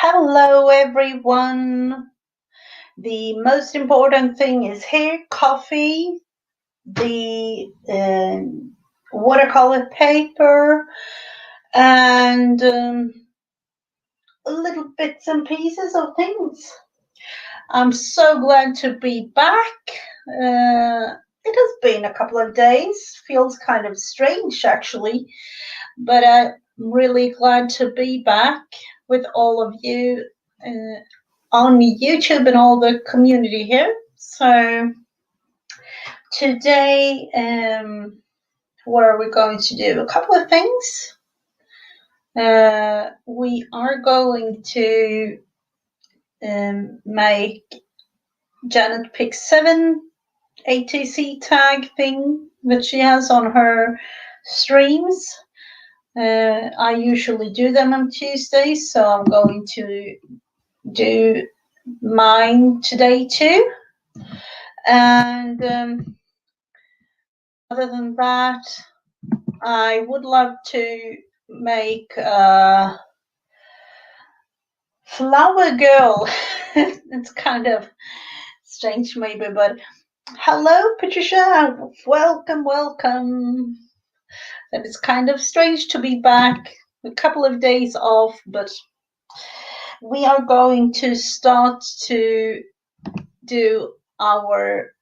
Hello, everyone. The most important thing is here coffee, the watercolor paper, and little bits and pieces of things. I'm so glad to be back. It has been a couple of days, feels kind of strange actually, but I'm really glad to be back with all of you. On YouTube and all the community here. So today, what are we going to do? A couple of things. We are going to make Janet pick 7 ATC tag thing that she has on her streams. I usually do them on Tuesdays, so I'm going to do mine today too. And other than that, I would love to make a flower girl. It's kind of strange maybe, but hello Patricia, welcome. That is kind of strange to be back, a couple of days off, but we are going to start to do our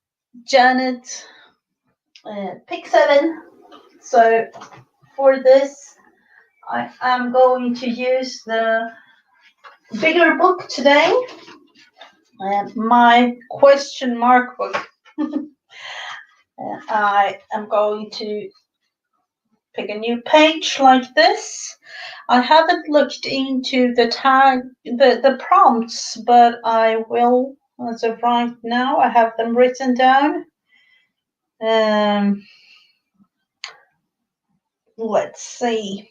Janet pick 7. So for this I am going to use the bigger book today, my question mark book. I am going to pick a new page like this. I haven't looked into the prompts, but I will as of right now. I have them written down. Let's see.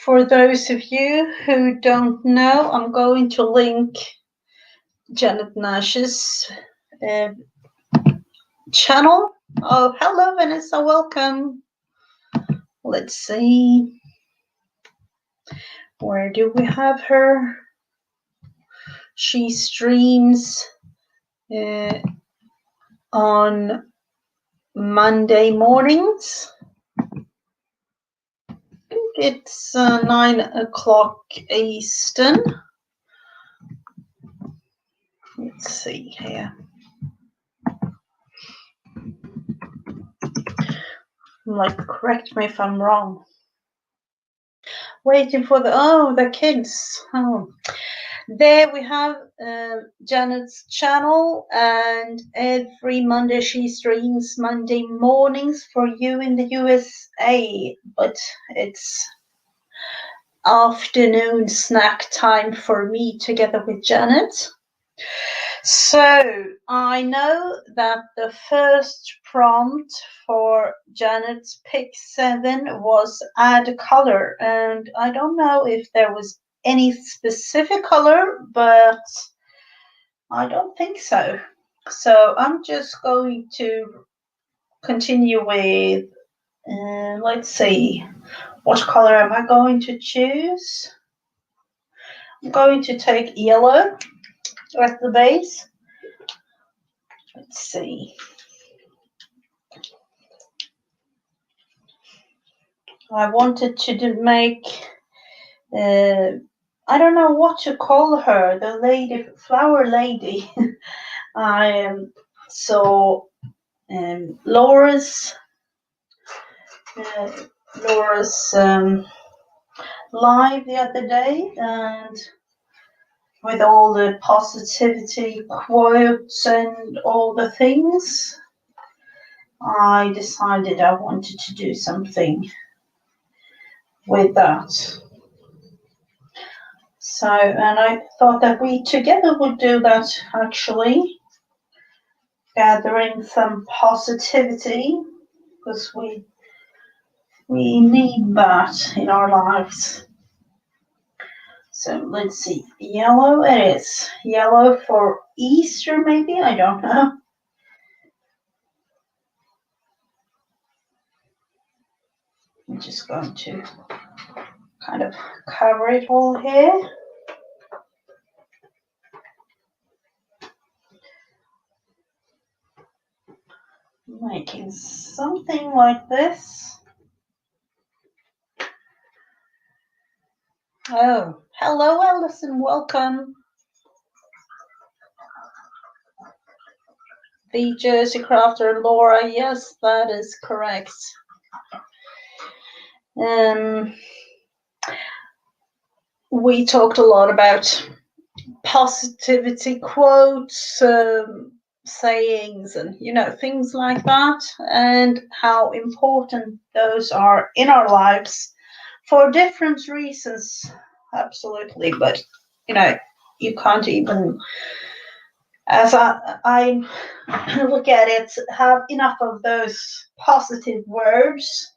For those of you who don't know, I'm going to link Janet Nash's channel. Oh, hello, Vanessa. Welcome. Let's see. Where do we have her? She streams on Monday mornings. I think it's 9 o'clock Eastern. Let's see here. Like, correct me if I'm wrong. Waiting for the kids. Oh. There we have Janet's channel, and every Monday she streams Monday mornings for you in the USA, but it's afternoon snack time for me together with Janet. So I know that the first prompt for Janet's pick 7 was add a color, and I don't know if there was any specific color, but I don't think so. So I'm just going to continue with, let's see, what color am I going to choose? I'm going to take yellow at the base. Let's see. I wanted to make, I don't know what to call her, the lady, flower lady. I saw Laura's live the other day, and with all the positivity quotes and all the things, I decided I wanted to do something with that. So, and I thought that we together would do that, actually, gathering some positivity, because we need that in our lives. So let's see, yellow it is. Yellow for Easter, maybe, I don't know. I'm just going to kind of cover it all here. something like this. Oh, hello, Alison. Welcome. The Jersey Crafter, Laura. Yes, that is correct. We talked a lot about positivity quotes, sayings, and things like that, and how important those are in our lives for different reasons. Absolutely, but you can't even, as I look at it, have enough of those positive words.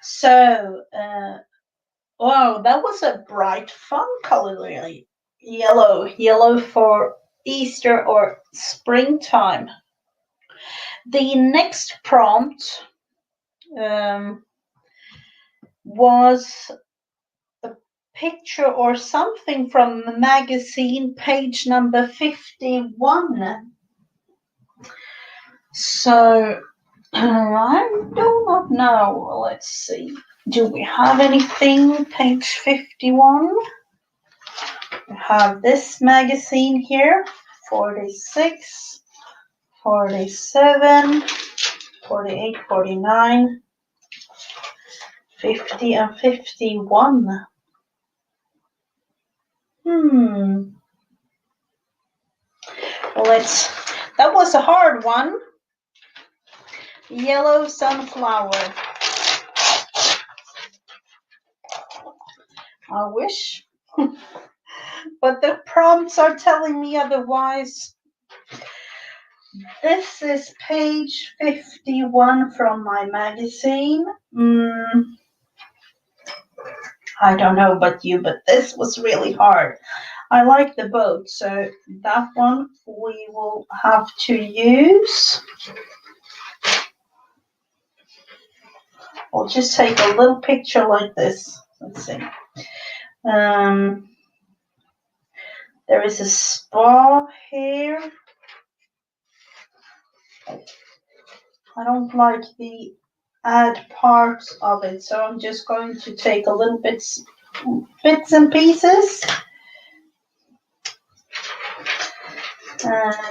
So wow, that was a bright, fun color, really. Yellow for Easter or springtime. The next prompt was a picture or something from the magazine, page number 51. So I do not know. Let's see. Do we have anything? Page 51. We have this magazine here, 46, 47, 48, 49, 50, and 51. That was a hard one. Yellow sunflower. I wish. But the prompts are telling me otherwise. This is page 51 from my magazine. I don't know about you, but this was really hard. I like the boat, so that one we will have to use. I'll just take a little picture like this. Let's see. There is a spa here. I don't like the add parts of it, so I'm just going to take a little bits and pieces.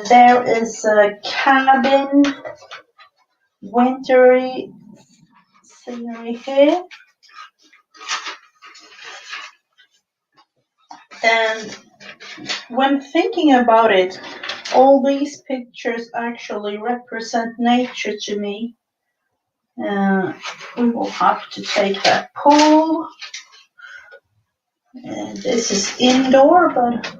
There is a cabin, wintry scenery here. And when thinking about it, all these pictures actually represent nature to me. We will have to take that pool. And this is indoor, but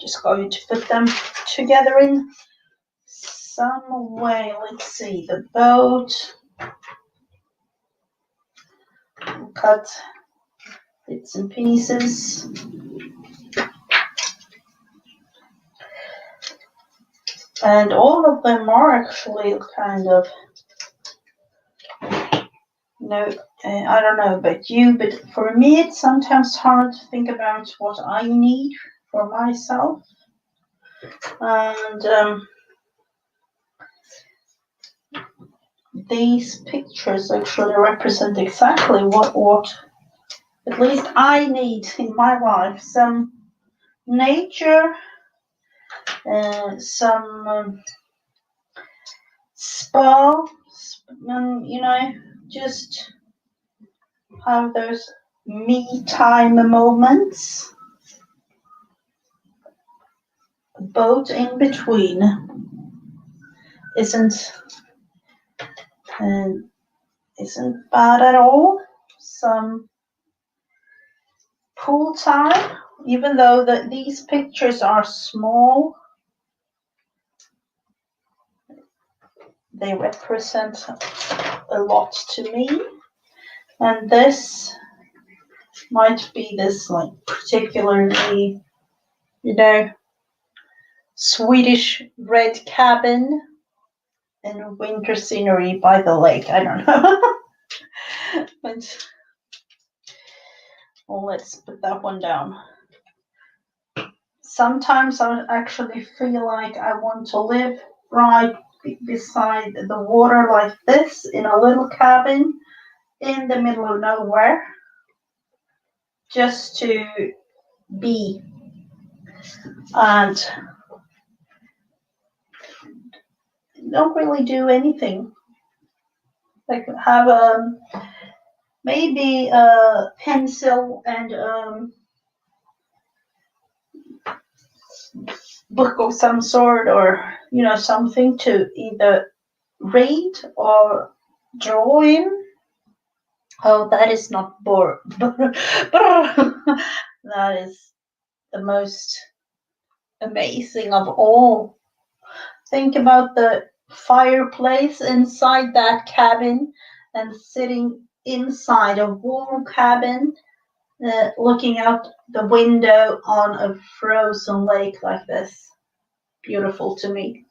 just going to put them together in some way. Let's see, the boat. We'll cut bits and pieces. And all of them are actually kind of, I don't know about you, but for me it's sometimes hard to think about what I need for myself. And these pictures actually represent exactly what at least I need in my life. Some nature, some spa, just have those me time moments. Boat in between isn't bad at all. Some pool time, even though these pictures are small, they represent a lot to me. And this might be this like particularly, Swedish red cabin and winter scenery by the lake. I don't know. But let's put that one down. sometimes I actually feel like I want to live right beside the water like this in a little cabin in the middle of nowhere, just to be and don't really do anything. Like have maybe a pencil and book of some sort, or something to either read or draw in. Oh, that is not bore. That is the most amazing of all. Think about the fireplace inside that cabin and sitting inside a warm cabin, looking out the window on a frozen lake like this. Beautiful to me.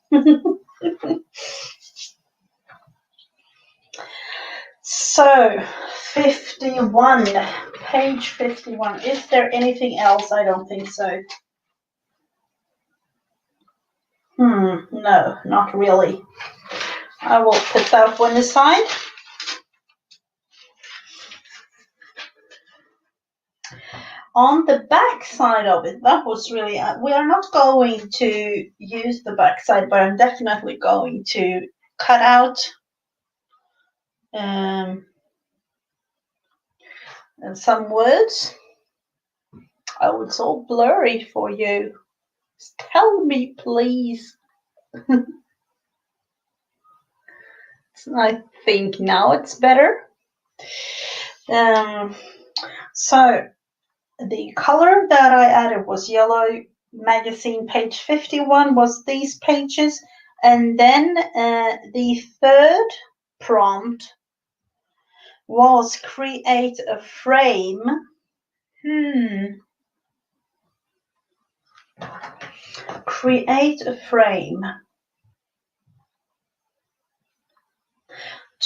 So, 51, page 51. Is there anything else? I don't think so. No, not really. I will put that one aside. On the back side of it, that was really, we are not going to use the back side, but I'm definitely going to cut out some words. Oh, it's all blurry for you. Tell me, please. I think now it's better. So the color that I added was yellow. Magazine page 51 was these pages. And then the third prompt was create a frame. Create a frame.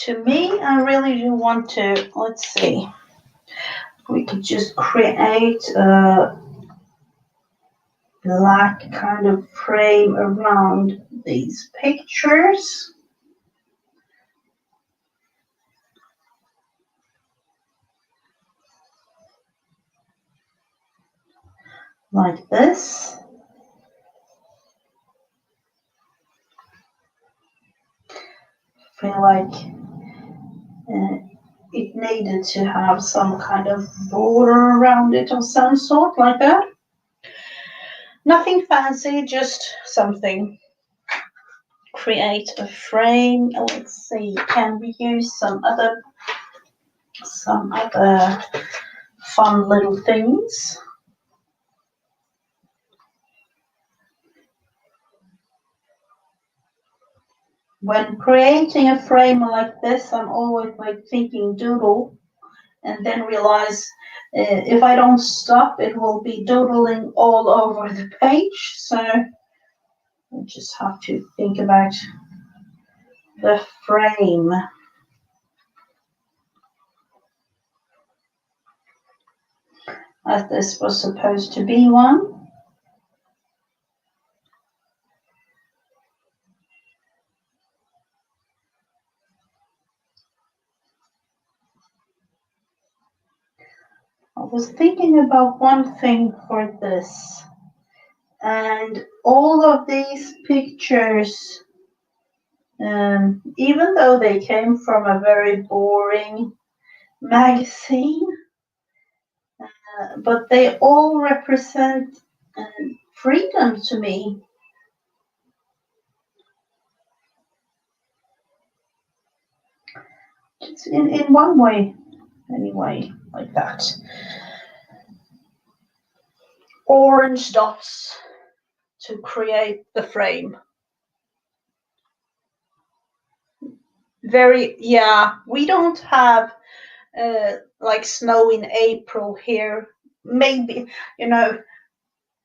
To me, I really do want to, let's see, we could just create a black kind of frame around these pictures. Like this. Feel like it needed to have some kind of border around it of some sort, like that. Nothing fancy, just something. Create a frame. Let's see, can we use some other fun little things? When creating a frame like this, I'm always like thinking doodle, and then realize if I don't stop, it will be doodling all over the page. So I just have to think about the frame. As this was supposed to be one. I was thinking about one thing for this, and all of these pictures, even though they came from a very boring magazine, but they all represent freedom to me. It's in one way, anyway, like that. Orange dots to create the frame. We don't have like snow in April here. Maybe,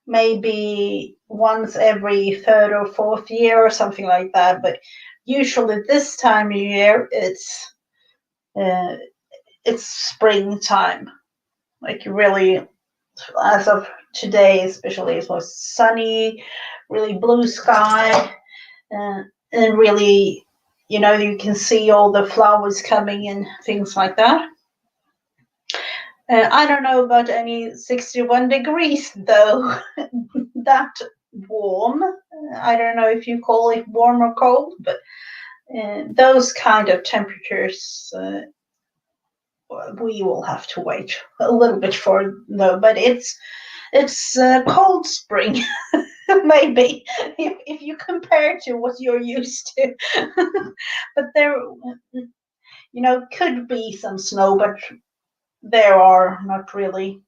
maybe once every third or fourth year or something like that. But usually this time of year, it's springtime. Like really as of today, especially, it was sunny, really blue sky, and really, you can see all the flowers coming and things like that. I don't know about any 61 degrees though, that warm. I don't know if you call it warm or cold, but those kind of temperatures we will have to wait a little bit for though. But it's cold spring, maybe if you compare to what you're used to. But there, could be some snow, but there are not really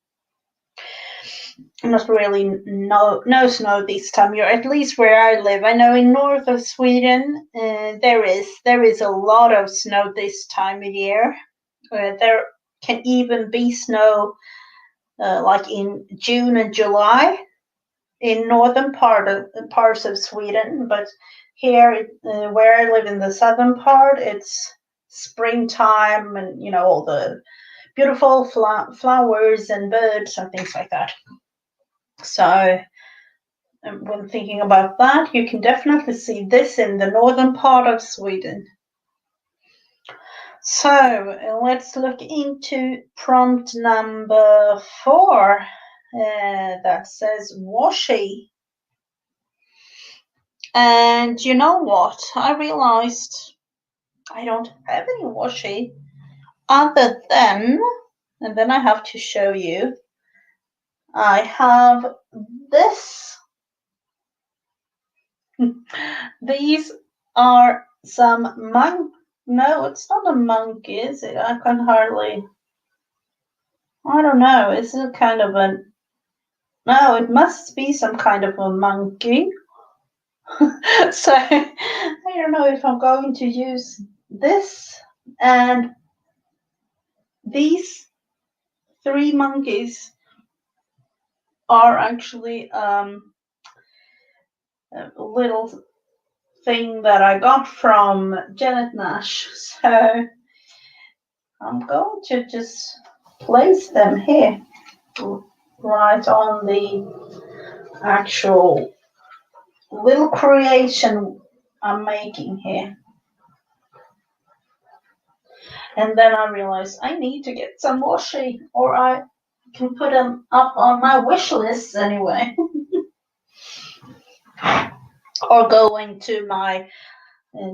no snow this time of year, at least where I live. I know in north of Sweden there is a lot of snow this time of year. There can even be snow like in June and July in northern parts of Sweden, but here where I live in the southern part, it's springtime, and all the beautiful flowers and birds and things like that. So when thinking about that, you can definitely see this in the northern part of Sweden. So let's look into prompt number 4 that says washi. And you know what? I realized I don't have any washi other than, and then I have to show you, I have this. These are some no, it's not a monkey, is it? I can hardly, I don't know, is it kind of no, it must be some kind of a monkey. So I don't know if I'm going to use this, and these 3 monkeys are actually a little thing that I got from Janet Nash. So I'm going to just place them here, right on the actual little creation I'm making here. And then I realized I need to get some washi, or I can put them up on my wish list anyway. Or go into my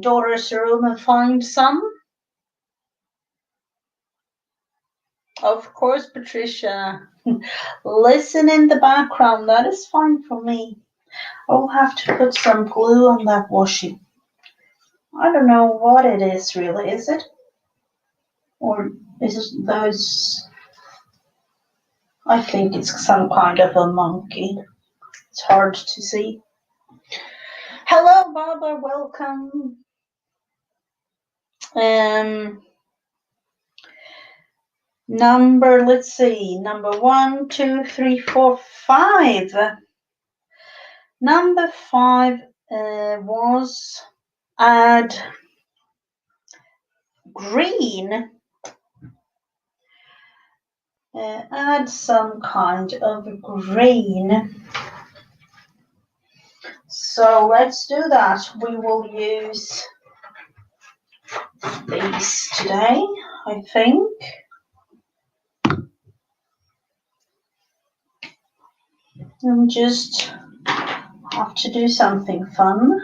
daughter's room and find some. Of course, Patricia. Listen in the background. That is fine for me. I'll have to put some glue on that washi. I don't know what it is really. Is it? Or is it those? I think it's some kind of a monkey. It's hard to see. Hello, Barbara. Welcome. Let's see. Number 1, 2, 3, 4, 5. Number 5 was add green. Add some kind of green. So let's do that. We will use these today, I think. And just have to do something fun.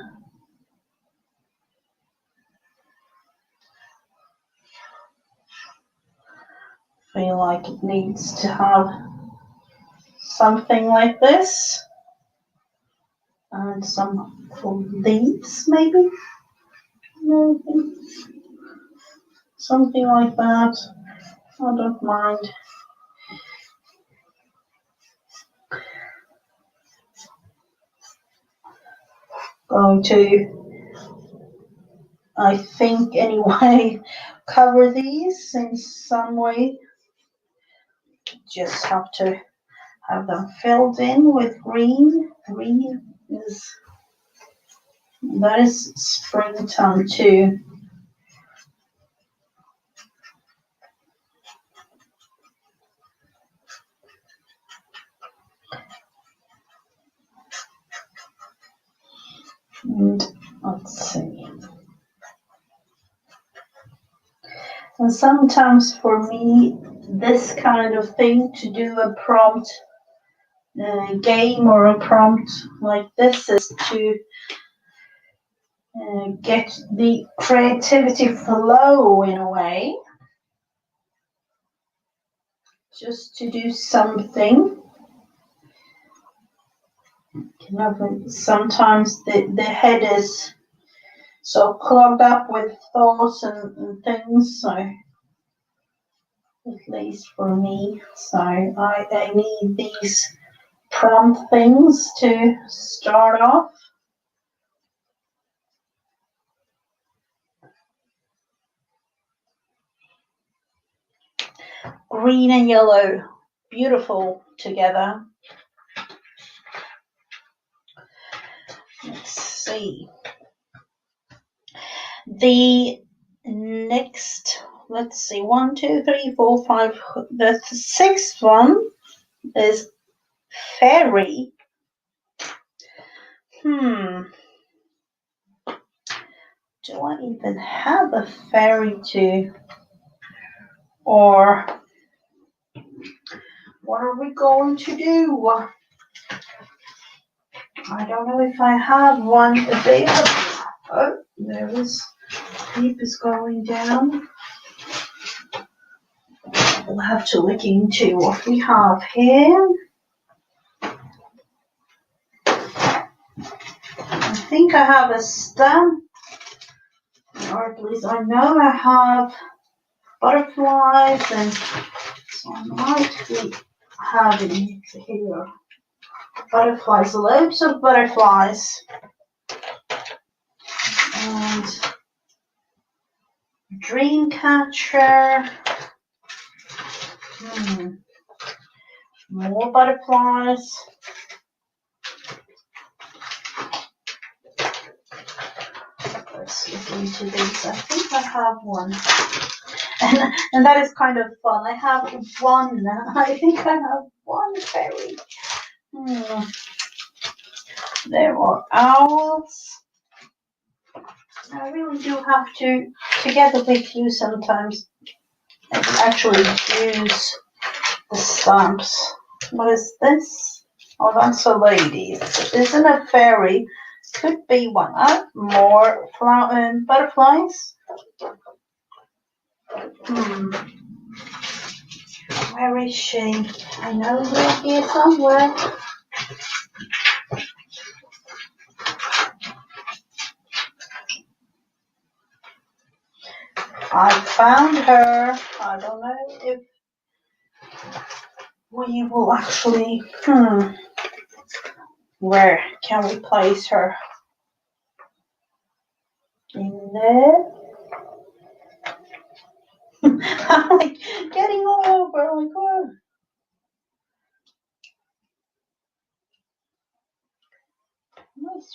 Feel like it needs to have something like this. And some leaves, maybe? Something like that. I don't mind. Going to, I think anyway, cover these in some way. Just have to have them filled in with green. Green that is springtime too. And let's see. And sometimes for me, this kind of thing, to do a prompt game or a prompt like this, is to get the creativity flow in a way. Just to do something. Sometimes the head is so clogged up with thoughts and things, so at least for me. So I need these prompt things to start off. Green and yellow, beautiful together. Let's see. The next, let's see, 1, 2, 3, 4, 5. The sixth one is fairy. Do I even have a fairy to, or what are we going to do? I don't know if I have one available. Oh, there is. Sleep is going down. We'll have to look into what we have here. I think I have a stamp, or at least I know I have butterflies, and so I might be having here butterflies, loads of butterflies, and dream catcher. More butterflies. Let's look into these. I think I have one. And that is kind of fun. I have one. I think I have one fairy. There are owls. I really do have to, together with you sometimes, actually use the stamps. What is this? Oh, that's a lady. Isn't a fairy? Could be one. More butterflies. Where is she? I know we're here somewhere. I found her. I don't know if we will actually. Where can we place her? In there. I'm like getting all over. I'm like, oh. Nice.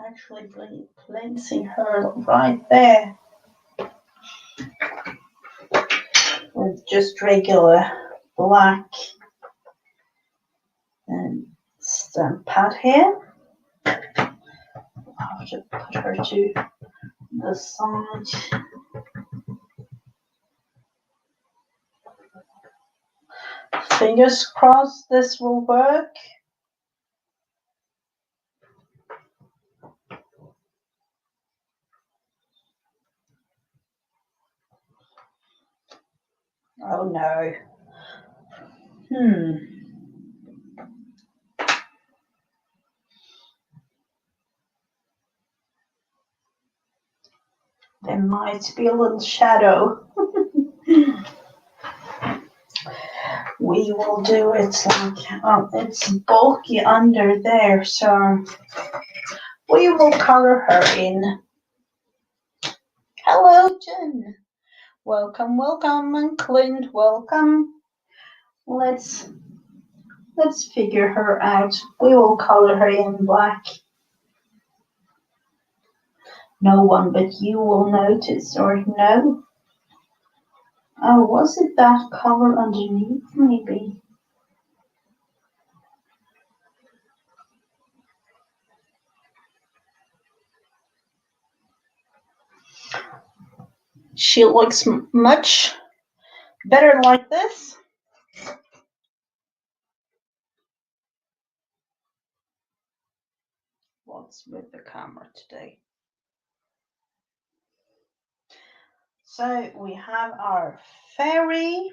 Actually placing her right there with just regular black and stamp pad here. I'll have to put her to the side. Fingers crossed this will work. Oh no. There might be a little shadow. We will do it like, it's bulky under there, so we will color her in. Hello, Jen. Welcome, and Clint, welcome. Let's figure her out. We will color her in black. No one but you will notice, or no? Oh, was it that color underneath, maybe? She looks much better like this. What's with the camera today? So we have our fairy.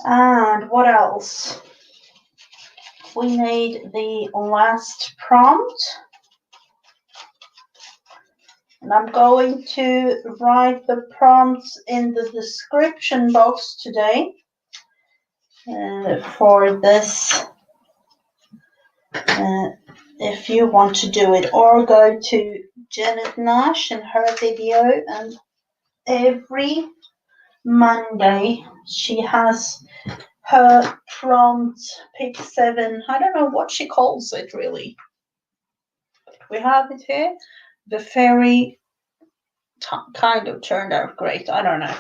And what else? We need the last prompt. And I'm going to write the prompts in the description box today for this. If you want to do it, or go to Janet Nash and her video, and every Monday she has her prompt pick 7. I don't know what she calls it really. We have it here. The fairy kind of turned out great. I don't know.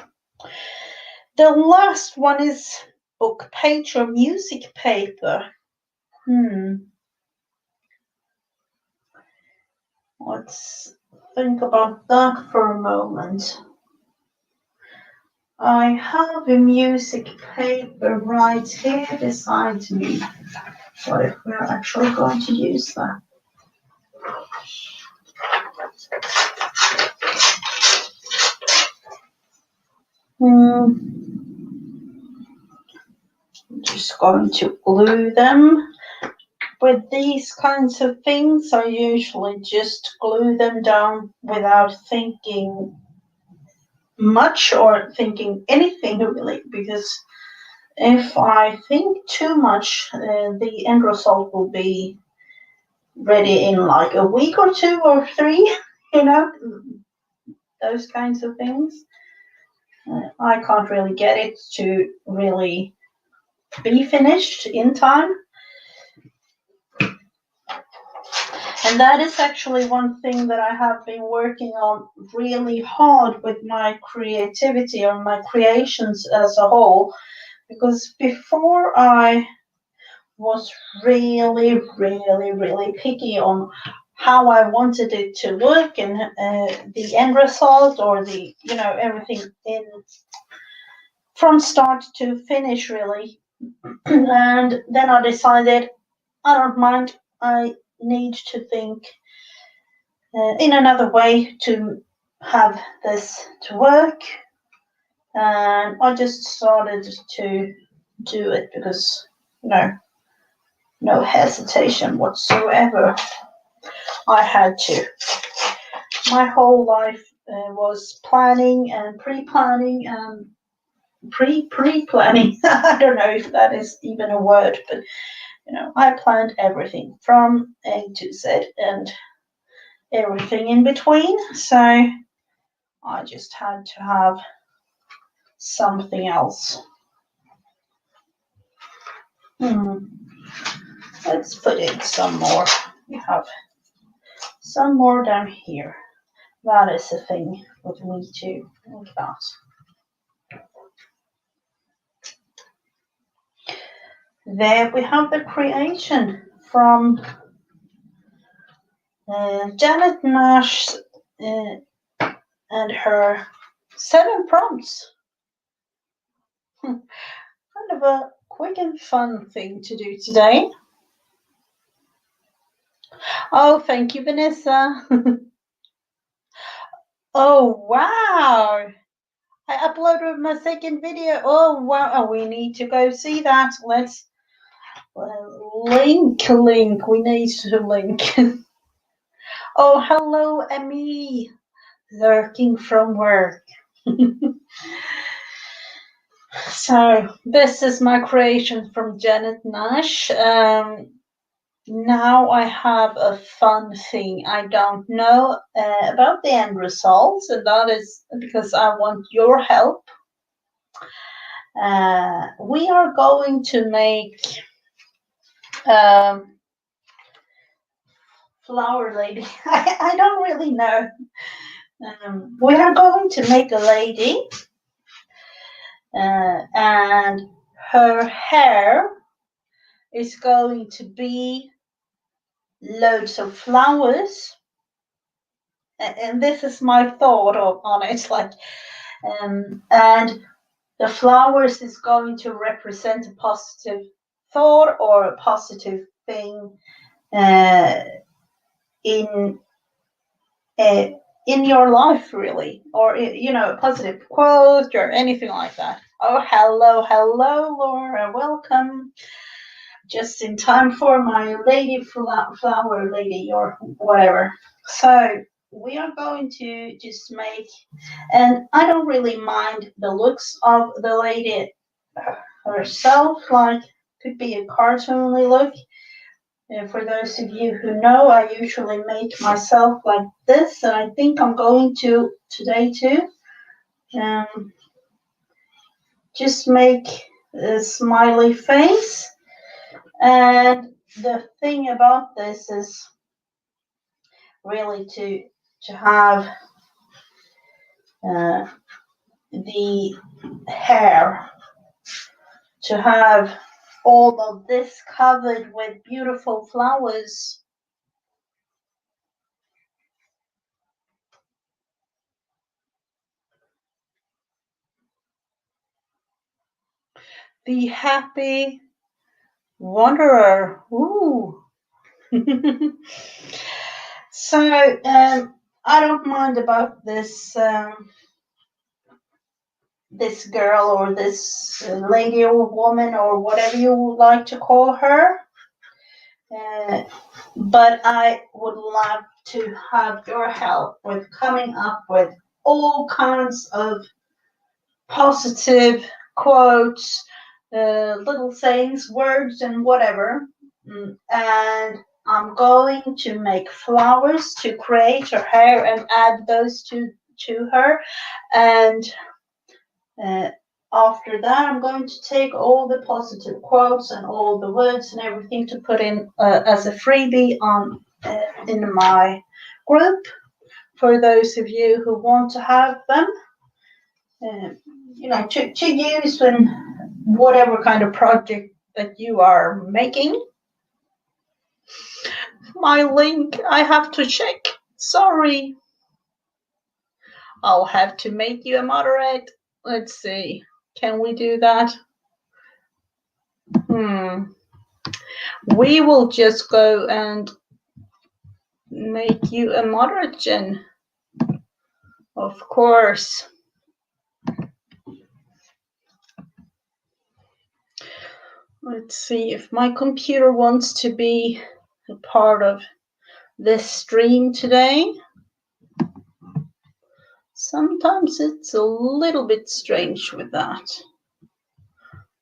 The last one is book page or music paper. Let's think about that for a moment. I have a music paper right here beside me. What if we're actually going to use that? I'm just going to glue them. With these kinds of things, I usually just glue them down without thinking much or thinking anything really, because if I think too much, the end result will be ready in like a week or 2 or 3, those kinds of things. I can't really get it to really be finished in time. And that is actually one thing that I have been working on really hard with my creativity or my creations as a whole, because before I was really, really, really picky on how I wanted it to look and the end result, or the, everything in from start to finish really. And then I decided, I don't mind, I need to think in another way to have this to work. And I just started to do it because, no hesitation whatsoever. I had to. My whole life was planning and pre-planning and pre-planning. I don't know if that is even a word, but I planned everything from A to Z and everything in between. So I just had to have something else. Let's put in some more. We have some more down here. That is the thing with me too, like that. There we have the creation from Janet Nash and her 7 prompts. Kind of a quick and fun thing to do today. Oh, thank you, Vanessa. Oh, wow. I uploaded my second video. Oh, wow. Oh, we need to go see that. Let's link. We need to link. Oh, hello, Emmy. Lurking from work. So this is my creation from Janet Nash. Now I have a fun thing. I don't know about the end results, and that is because I want your help. We are going to make flower lady. I don't really know. We are going to make a lady, and her hair is going to be loads of flowers, and this is my thought on it, like, and the flowers is going to represent a positive thought or a positive thing uh, in uh, in your life, really, or a positive quote or anything like that. Oh, hello, Laura, welcome. Just in time for my lady flower lady or whatever. So we are going to just make, and I don't really mind the looks of the lady herself, like could be a cartoony look. For those of you who know, I usually make myself like this, and I think I'm going to today too. Just make a smiley face. And the thing about this is really to have the hair, to have all of this covered with beautiful flowers. The happy wanderer. Ooh. So I don't mind about this this girl or this lady or woman or whatever you would like to call her. But I would love to have your help with coming up with all kinds of positive quotes, little sayings, words, and whatever. And I'm going to make flowers to create her hair and add those to her. And after that, I'm going to take all the positive quotes and all the words and everything to put in as a freebie on in my group for those of you who want to have them. To use in whatever kind of project that you are making. My link, I have to check. Sorry. I'll have to make you a moderate. Let's see. Can we do that? We will just go and make you a moderate, Jen. Of course. Let's see if my computer wants to be a part of this stream today. Sometimes it's a little bit strange with that.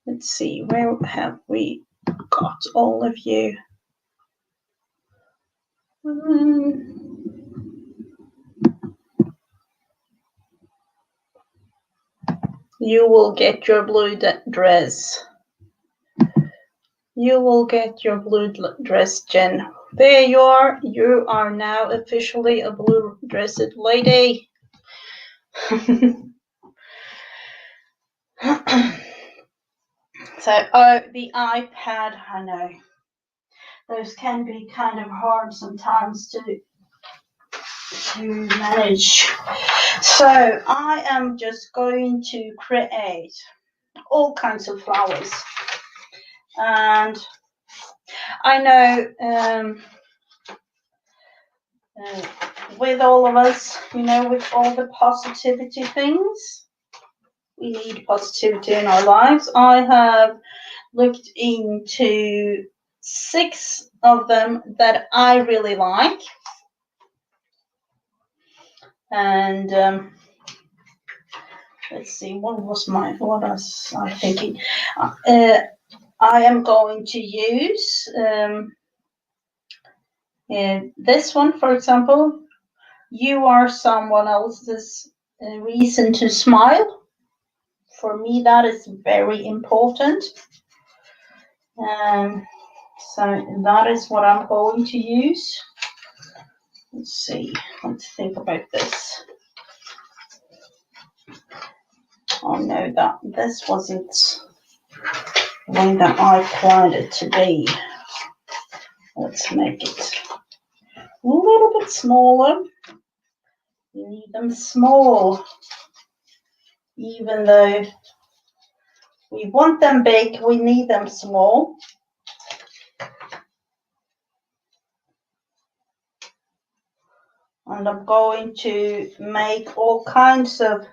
Let's see, where have we got all of you? You will get your blue dress. You will get your blue dress, Jen. There you are. You are now officially a blue-dressed lady. So, the iPad, I know. Those can be kind of hard sometimes to manage. So I am just going to create all kinds of flowers. And I know with all of us, with all the positivity things, we need positivity in our lives. I have looked into 6 of them that I really like. And let's see, what was I thinking? I am going to use this one, for example. You are someone else's reason to smile. For me, that is very important. So that is what I'm going to use. Let's see, let's think about this. Oh no, this wasn't the way that I planned it to be. Let's make it a little bit smaller. We need them small, even though we want them big, we need them small. And I'm going to make all kinds of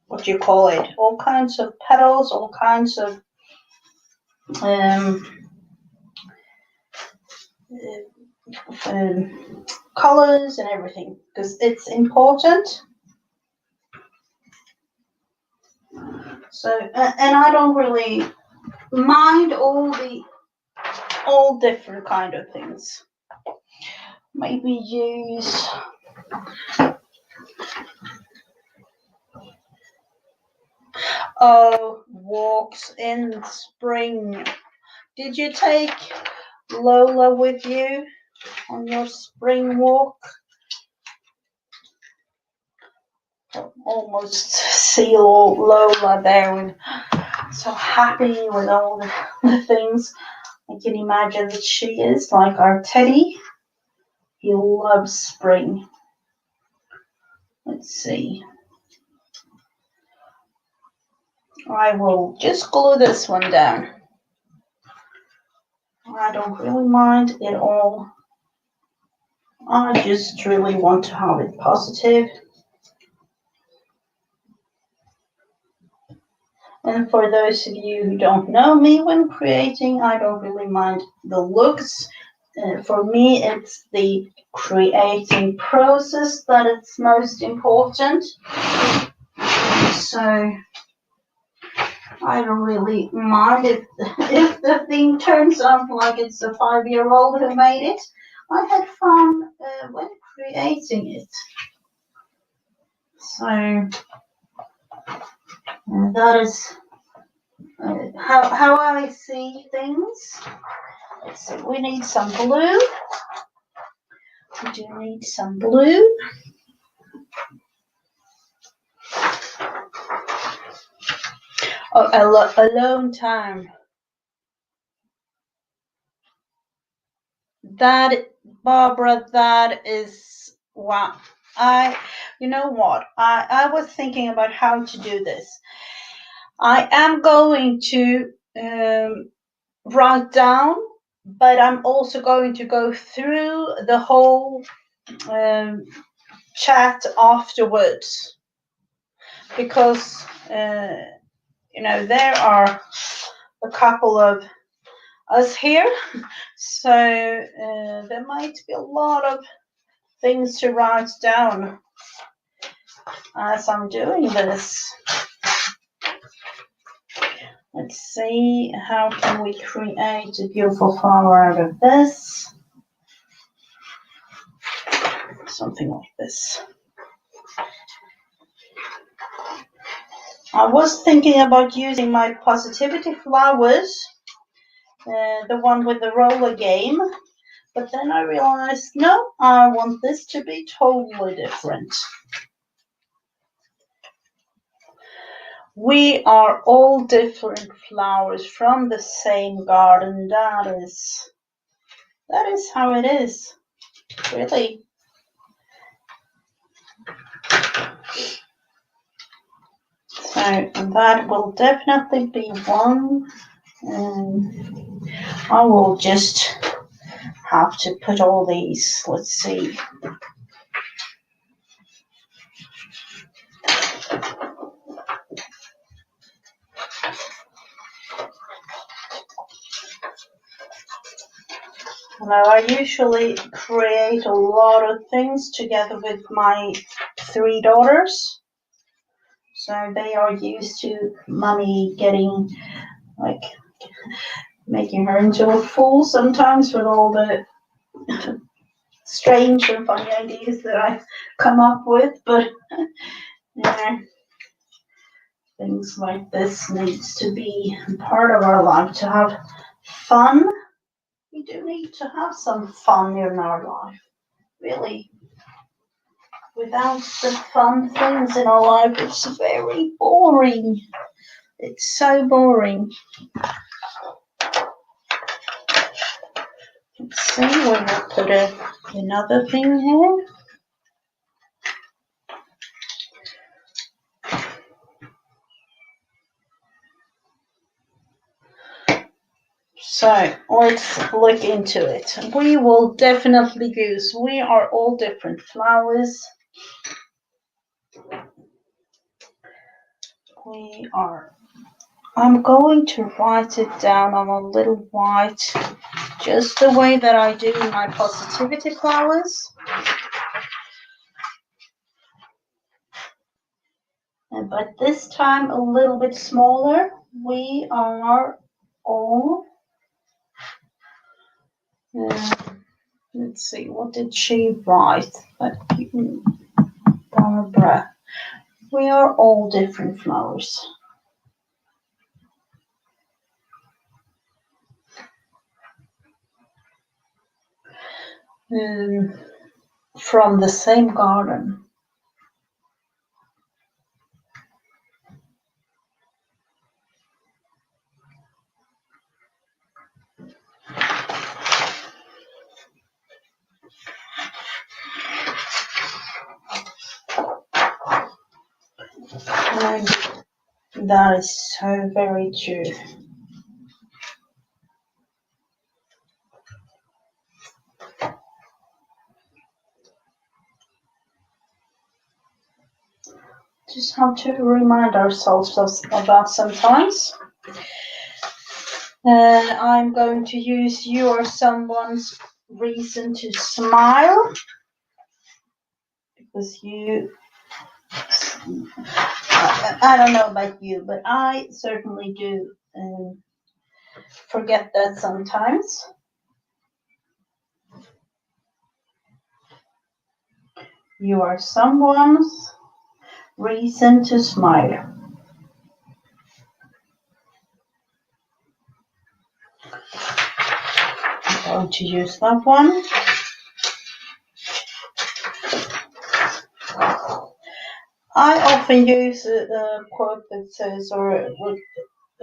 what do you call it? All kinds of petals, all kinds of colors and everything, because it's important. So, and I don't really mind all different kind of things. Maybe use walks in spring. Did you take Lola with you on your spring walk? Almost see Lola there, and so happy with all the things. I can imagine that she is like our Teddy. He loves spring. Let's see. I will just glue this one down. I don't really mind it all. I just really want to have it positive. And for those of you who don't know me when creating, I don't really mind the looks. For me, it's the creating process that is most important. So I don't really mind if the thing turns out like it's a 5-year-old who made it. I had fun when creating it. So that is how I see things. Let's see, we need some blue. We do need some blue. Oh, alone time. That, Barbara, that is wow. You know what? I was thinking about how to do this. I am going to write down, but I'm also going to go through the whole chat afterwards, because there are a couple of us here, so there might be a lot of things to write down as I'm doing this. Let's see, how can we create a beautiful flower out of this? Something like this. I was thinking about using my positivity flowers, the one with the roller game, but then I realized, no, I want this to be totally different. We are all different flowers from the same garden. That is how it is, really. So that will definitely be one. I will just have to put all these. Let's see. Now, I usually create a lot of things together with my 3 daughters. So they are used to mommy getting, like, making her into a fool sometimes with all the strange and funny ideas that I come up with. But, things like this needs to be part of our life to have fun. We do need to have some fun in our life, really. Without the fun things in our life, it's very boring. It's so boring. Let's see, we will put another thing here. So let's look into it. We will definitely use, we are all different flowers. I'm going to write it down on a little white, just the way that I do my positivity flowers. But this time a little bit smaller. We are all, let's see, what did she write? Barbara. We are all different flowers. From the same garden. And that is so very true. Just have to remind ourselves of that sometimes. I'm going to use you or someone's reason to smile, because you, I don't know about you, but I certainly do forget that sometimes. You are someone's reason to smile. I'm going to use that one. I often use a quote that says, or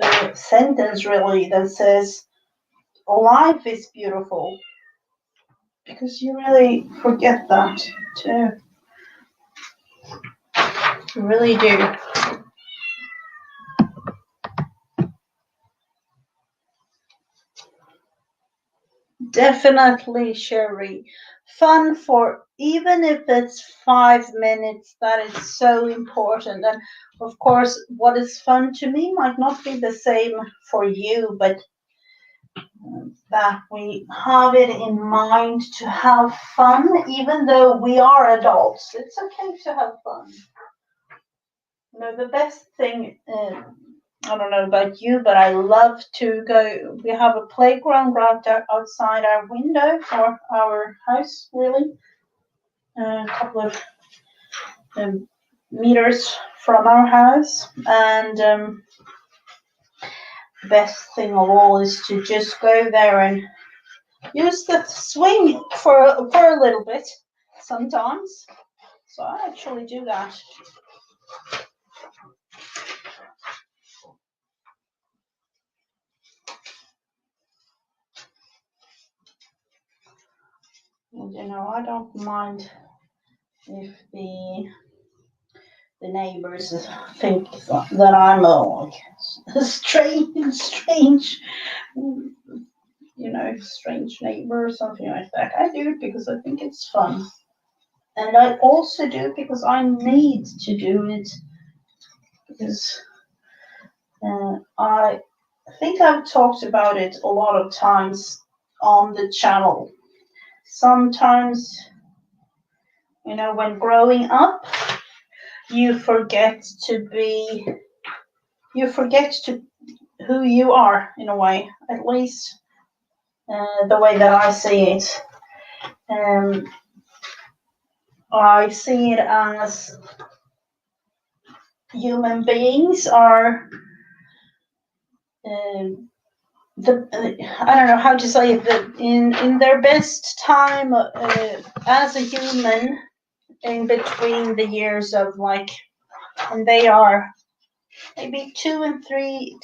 a sentence really, that says, life is beautiful. Because you really forget that too. You really do. Definitely, Sherry. Fun for, even if it's 5 minutes, that is so important. And of course, what is fun to me might not be the same for you, but that we have it in mind to have fun, even though we are adults. It's okay to have fun. You know, the best thing, I don't know about you, but I love to go. We have a playground right outside our window, or our house, really, a couple of meters from our house. And best thing of all is to just go there and use the swing for a little bit sometimes. So I actually do that. And, you know, I don't mind if the neighbors think that I'm a strange, strange neighbor or something like that. I do it because I think it's fun. And I also do it because I need to do it, because I think I've talked about it a lot of times on the channel. Sometimes, when growing up, you forget who you are, in a way, at least the way that I see it. I see it as human beings are I don't know how to say it, but in their best time as a human, in between the years of, like, and they are maybe 2 and 3,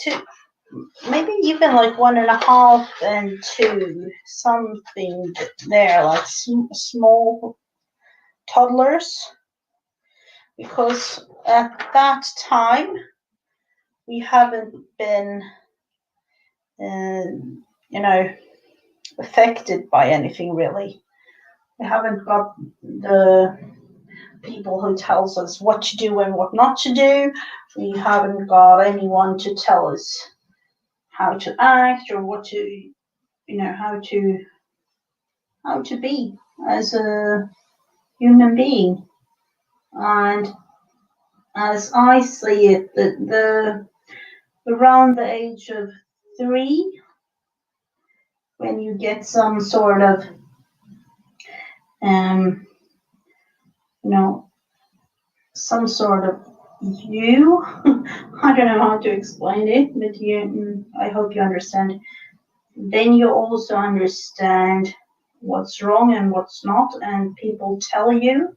maybe even like 1.5 and 2, something there, like small toddlers, because at that time we haven't been, affected by anything really. We haven't got the people who tells us what to do and what not to do. We haven't got anyone to tell us how to act or what to, how to be as a human being. And as I see it, the around the age of 3, when you get some sort of, some sort of you. I don't know how to explain it, but I hope you understand. Then you also understand what's wrong and what's not, and people tell you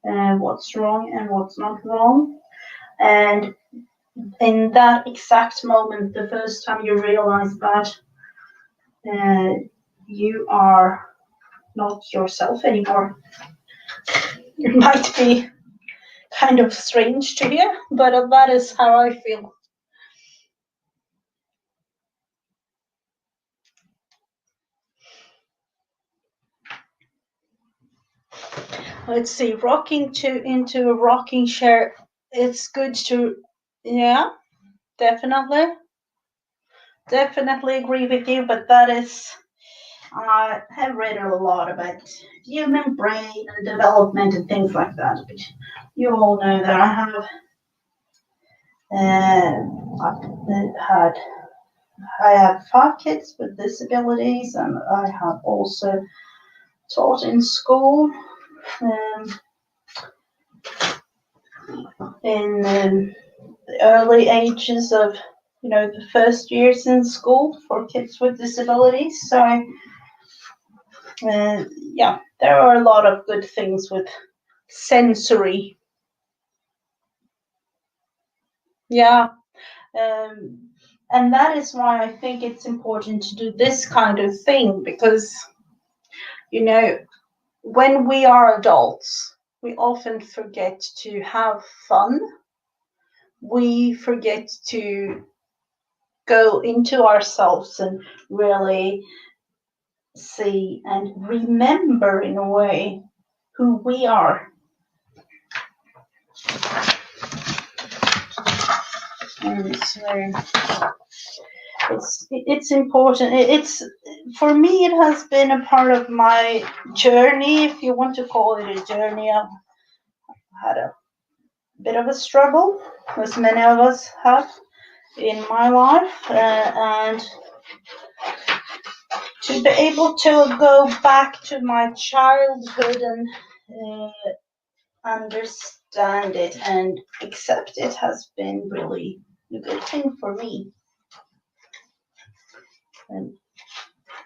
what's wrong and what's not wrong. And in that exact moment, the first time you realize that you are not yourself anymore. It might be kind of strange to hear, but that is how I feel. Let's see, rocking into a rocking chair. It's good to, yeah, definitely agree with you. But that is, I have read a lot about human brain and development and things like that. But you all know that I have 5 kids with disabilities, and I have also taught in school. In the early ages of, the first years in school for kids with disabilities. So, yeah, there are a lot of good things with sensory. Yeah. And that is why I think it's important to do this kind of thing, because, when we are adults, we often forget to have fun. We forget to go into ourselves and really see and remember in a way who we are. And so it's important. It's, for me, it has been a part of my journey, if you want to call it a journey. I've had a bit of a struggle, as many of us have in my life, and to be able to go back to my childhood and understand it and accept it has been really a good thing for me.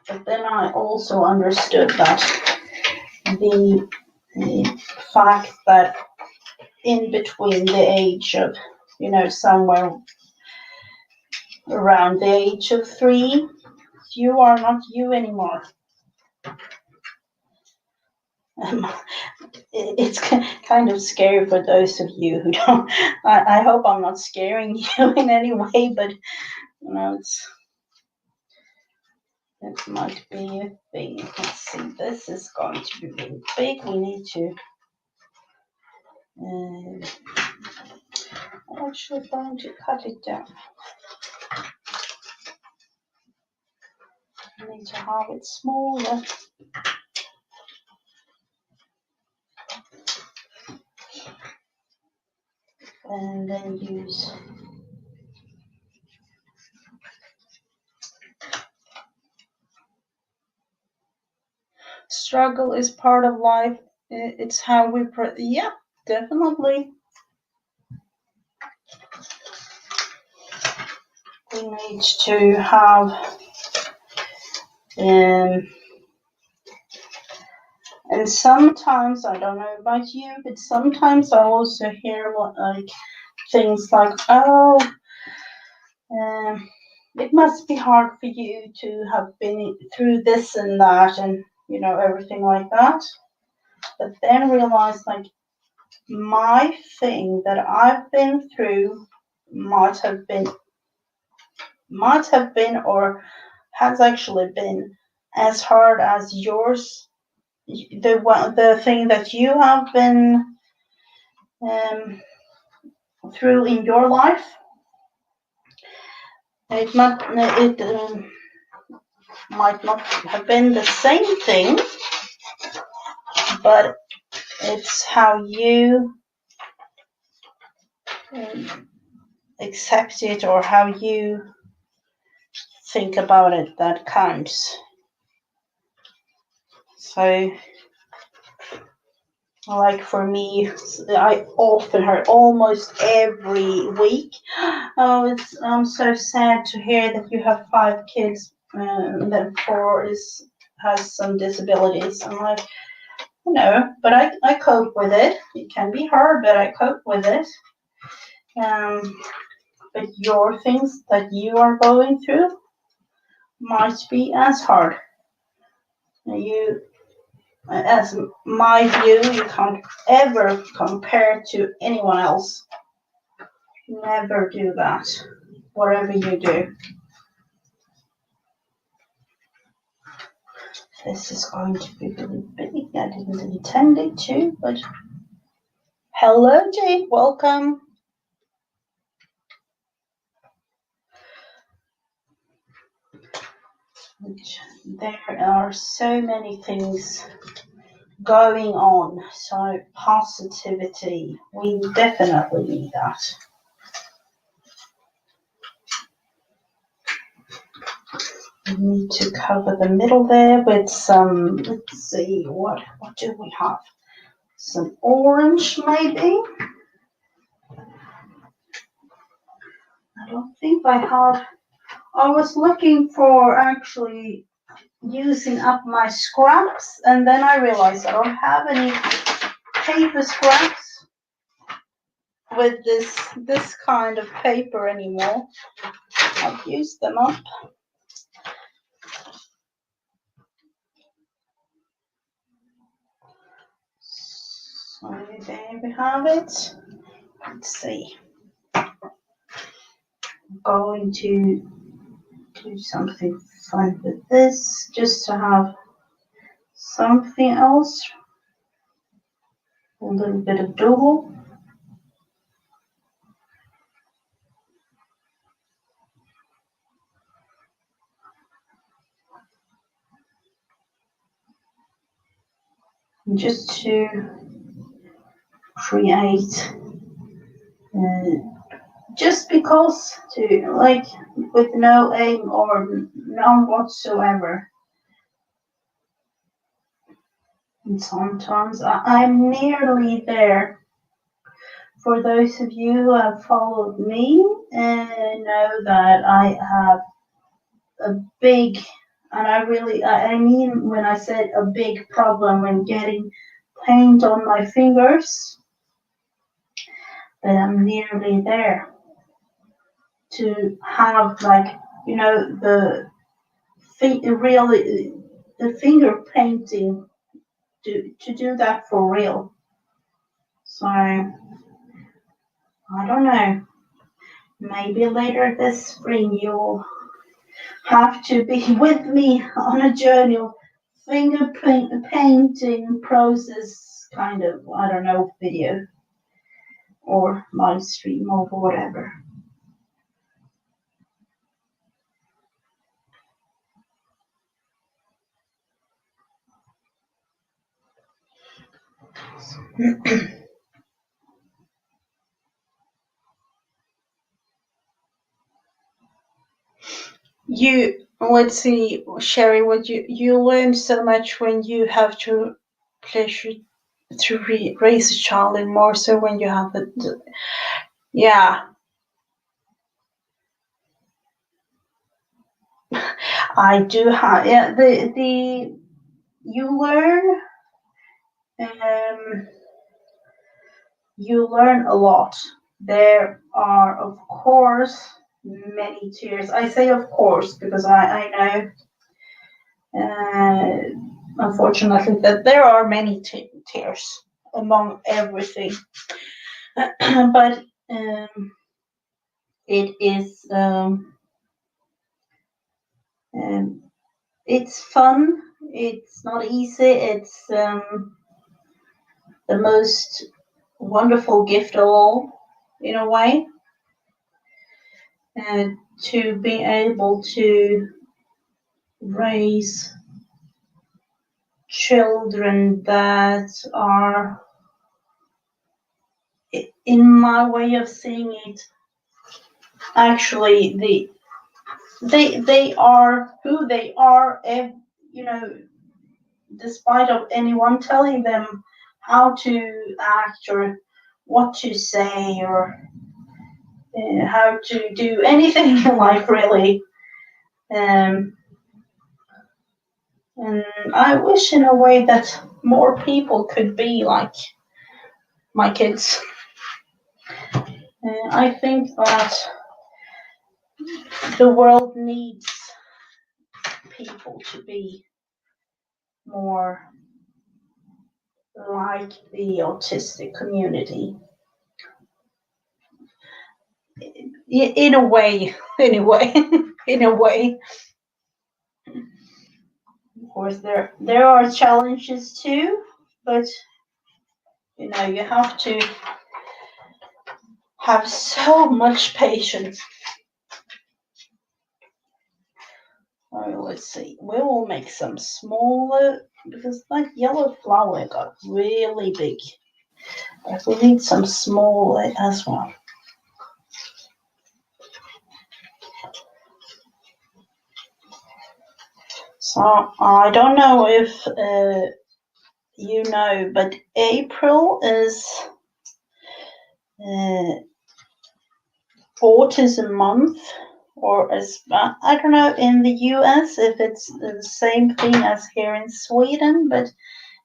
But then I also understood that the fact that in between the age of, somewhere around the age of 3, you are not you anymore. It's kind of scary for those of you who don't. I hope I'm not scaring you in any way, but it might be a thing. Let's see, this is going to be really big. We need to. I'm actually going to cut it down. I need to have it smaller. And then use struggle is part of life. It's how we yeah, definitely. We need to have and sometimes, I don't know about you, but sometimes I also hear things like, oh, it must be hard for you to have been through this and that and, you know, everything like that. But then realize, like, my thing that I've been through might have been, or has actually been as hard as yours. The thing that you have been um, through in your life, it might not have been the same thing, but it's how you accept it or how you think about it that counts. So, like for me, I often heard almost every week, "Oh, I'm so sad to hear that you have 5 kids, that 4 is has some disabilities." I'm like, but I cope with it. It can be hard, but I cope with it. Um, but your things that you are going through might be as hard. You, as my view, you can't ever compare to anyone else. Never do that, whatever you do. This is going to be really big. I didn't intend it to, but hello, Jane. Welcome. There are so many things going on, so positivity, we definitely need that. We need to cover the middle there with some, let's see, what do we have? Some orange maybe? I don't think I have. I was looking for actually using up my scraps, and then I realized I don't have any paper scraps with this kind of paper anymore. I've used them up. So there we have it. Let's see. I'm going to do something fun with this, just to have something else. A little bit of doodle. Just to create, just because, to like, with no aim or none whatsoever. And sometimes I'm nearly there. For those of you who have followed me and know that I have a big, and I mean when I said a big problem when getting paint on my fingers, that I'm nearly there to have, like, the really the finger painting, to do that for real. So I don't know. Maybe later this spring you'll have to be with me on a journey of finger painting process, kind of, I don't know, video or live stream or whatever. Let's see, Sherry, what you learn so much when you have to pleasure to raise a child, and more so when you have yeah. I do have, yeah, the you learn, um you learn a lot. There are, of course, many tears. I say of course because I know, unfortunately, that there are many tears among everything. But it is um, it's fun. It's not easy. It's the most wonderful gift of all, in a way, and to be able to raise children that are, in my way of seeing it, actually they are who they are, you know, despite of anyone telling them how to act or what to say or how to do anything in life, really. Um, and I wish, in a way, that more people could be like my kids. I think that the world needs people to be more like the autistic community. In a way, anyway, in a way. Of course, there are challenges too, but you have to have so much patience. Let's see. We will make some smaller because that yellow flower got really big. But we need some smaller as well. So I don't know if you know, but April is Autism Month, or as I don't know in the US if it's the same thing as here in Sweden, but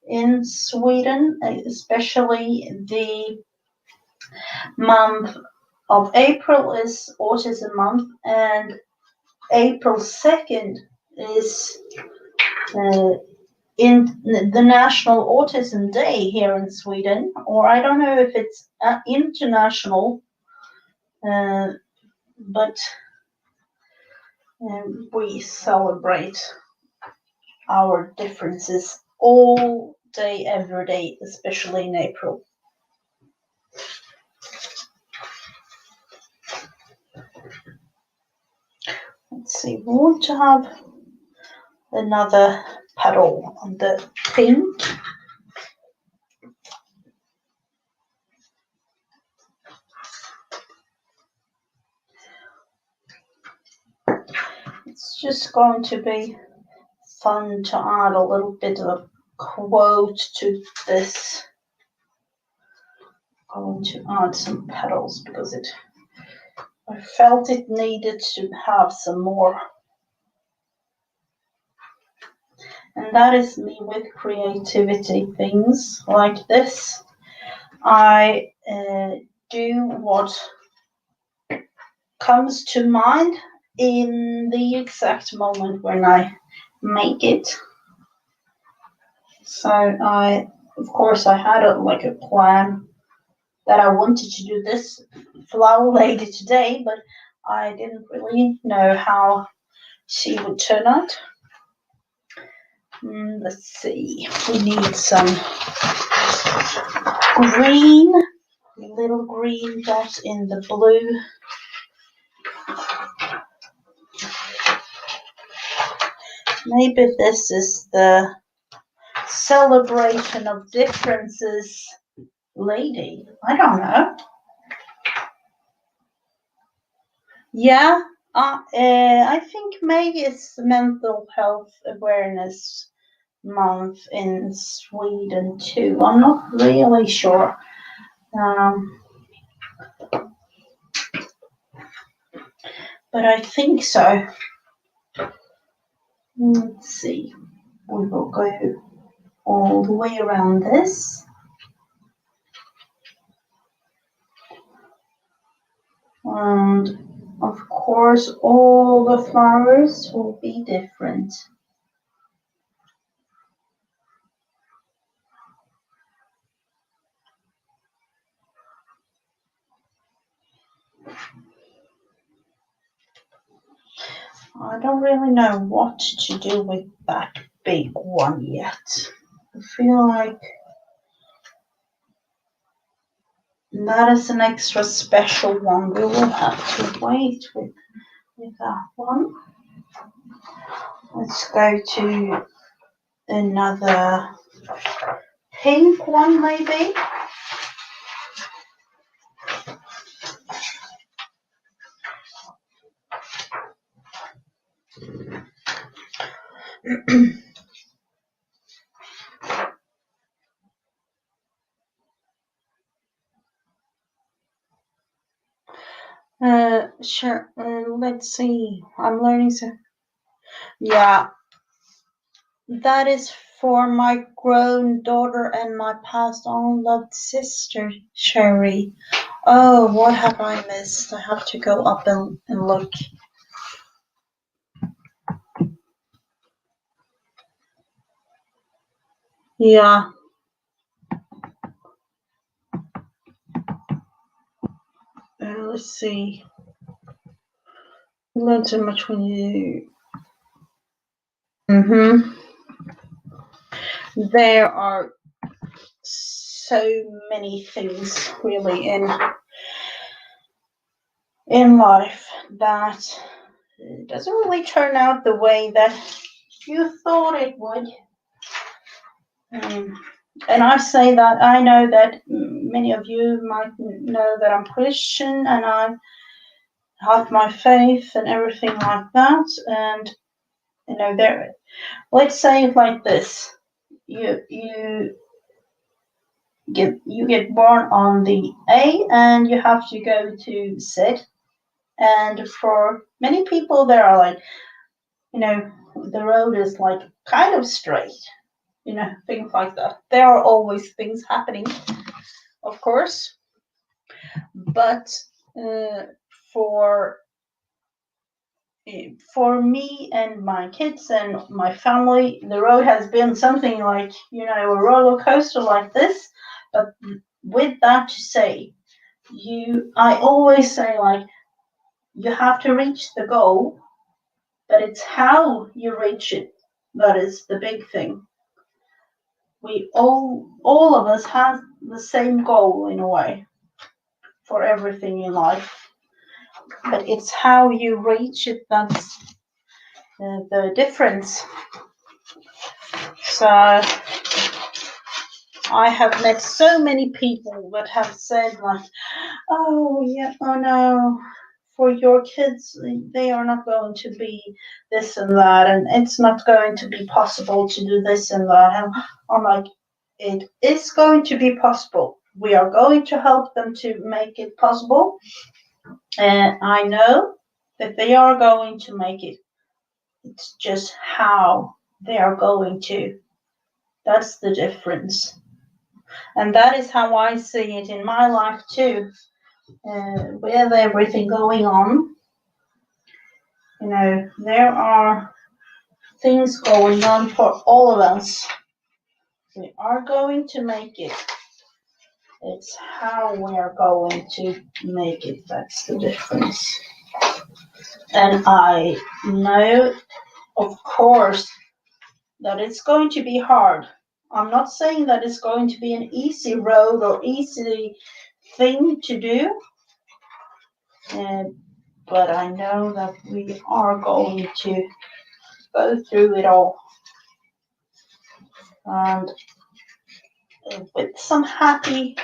in Sweden, especially the month of April is Autism Month, and April 2nd is in the National Autism Day here in Sweden, or I don't know if it's international, but we celebrate our differences all day, every day, especially in April. Let's see, we want to have another petal on the pink. It's just going to be fun to add a little bit of a quote to this. I'm going to add some petals because I felt it needed to have some more. And that is me with creativity things like this. I do what comes to mind in the exact moment when I make it. So of course, I had a plan that I wanted to do this flower lady today, but I didn't really know how she would turn out. Let's see, we need some green, little green dot in the blue. Maybe this is the celebration of differences lady. I don't know. Yeah, I think maybe it's Mental Health Awareness Month in Sweden too. I'm not really sure. But I think so. Let's see. We will go all the way around this. And Of course, all the flowers will be different. I don't really know what to do with that big one yet. I feel like that is an extra special one. We will have to wait with that one. Let's go to another pink one maybe. Sure. Let's see. I'm learning some. Yeah, that is for my grown daughter and my passed on loved sister, Sherry. Oh, what have I missed? I have to go up and look. Yeah. Let's see. You learn so much when you. There are so many things really in life that doesn't really turn out the way that you thought it would. And I say that I know that many of you might know that I'm Christian and I have my faith and everything like that. And there. Let's say it like this: you get born on the A, and you have to go to Z. And for many people, there are like, the road is like kind of straight. Things like that. There are always things happening, of course, but for me and my kids and my family, the road has been something like, a roller coaster like this. But with that to say, I always say, like, you have to reach the goal, but it's how you reach it that is the big thing. We all of us have the same goal in a way for everything in life, but it's how you reach it that's the difference. So I have met so many people that have said, like, oh yeah, oh no, for your kids, they are not going to be this and that, and it's not going to be possible to do this and that. And I'm like, it is going to be possible. We are going to help them to make it possible. And I know that they are going to make it. It's just how they are going to. That's the difference. And that is how I see it in my life too. With everything going on, there are things going on for all of us. We are going to make it. It's how we are going to make it. That's the difference. And I know, of course, that it's going to be hard. I'm not saying that it's going to be an easy road or easy thing to do, but I know that we are going to go through it all. And with some happy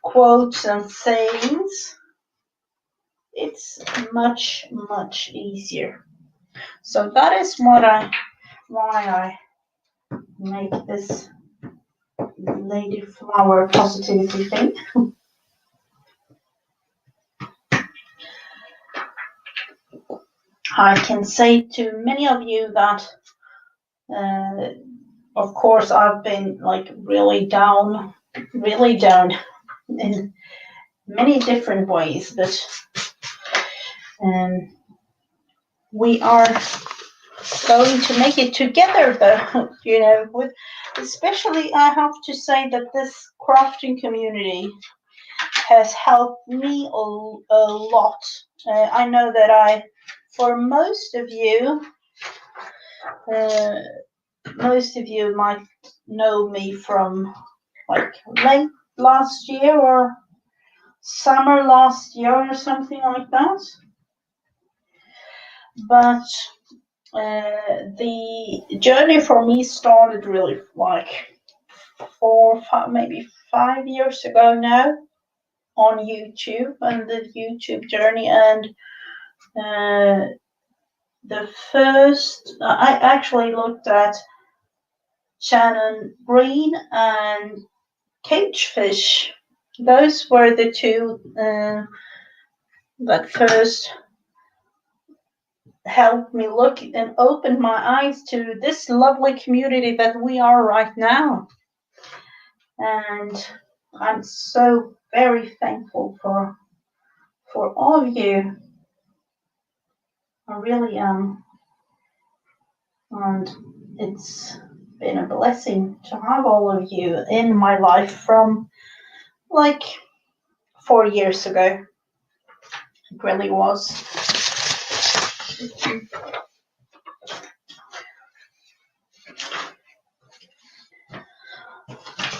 quotes and sayings, it's much, much easier. So that is why I make this lady flower positivity thing. I can say to many of you that, of course, I've been like really down in many different ways, but We are going to make it together, though. With especially, I have to say that this crafting community has helped me a lot. I know that for most of you, might know me from like late last year or summer last year or something like that. But the journey for me started really like 5 years ago now on YouTube and the YouTube journey. And the first, I actually looked at Shannon Green and Cagefish. Those were the two that first helped me look and open my eyes to this lovely community that we are right now. And I'm so very thankful for all of you. I really am. And it's been a blessing to have all of you in my life from like 4 years ago. It really was.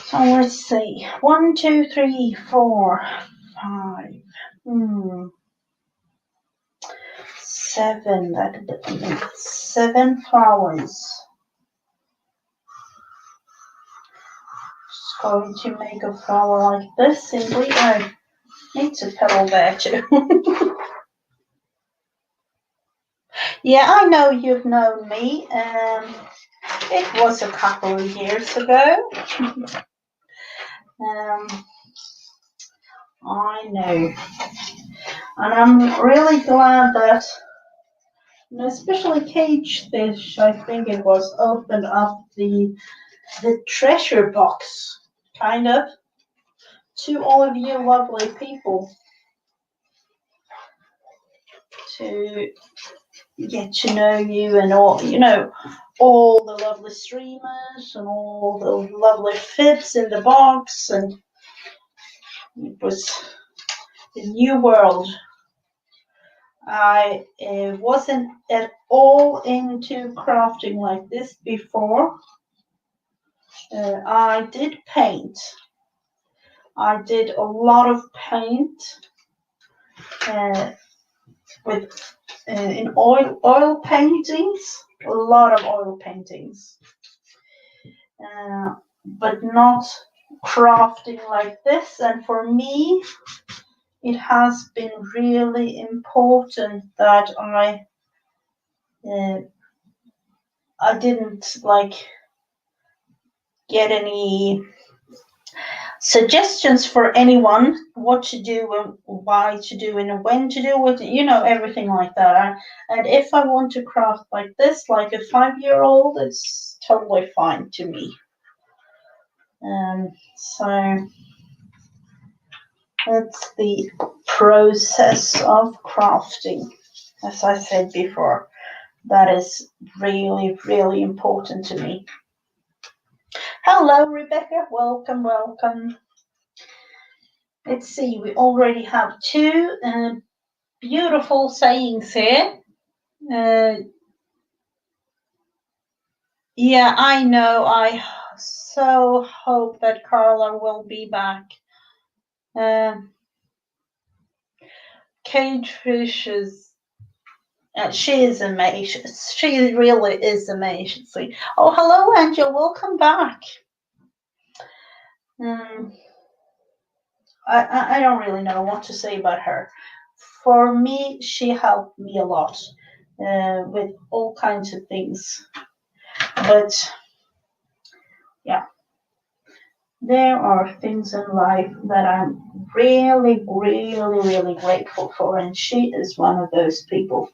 So let's see. 1, 2, 3, 4, 5. 7. That 7 flowers. Just going to make a flower like this simply. I need to petal there too. Yeah, I know you've known me. It was a couple of years ago. I know. And I'm really glad that, especially Cagefish, I think it was, opened up the treasure box, kind of, to all of you lovely people to get to know you and all the lovely streamers and all the lovely fibs in the box, and it was a new world. I wasn't at all into crafting like this before. I did paint. I did a lot of paint in oil paintings, a lot of oil paintings, but not crafting like this. And for me, it has been really important that I didn't get any suggestions for anyone what to do and why to do and when to do it, everything like that. And if I want to craft like this, like a 5-year-old, it's totally fine to me. So that's the process of crafting. As I said before, that is really, really important to me. Hello, Rebecca. Welcome. Let's see. We already have 2 beautiful sayings here. Yeah, I know. I so hope that Carla will be back. Cagefish she is amazing. She really is amazing. Oh, hello, Angel. Welcome back. I don't really know what to say about her. For me, she helped me a lot with all kinds of things. But yeah, there are things in life that I'm really, really, really grateful for, and she is one of those people.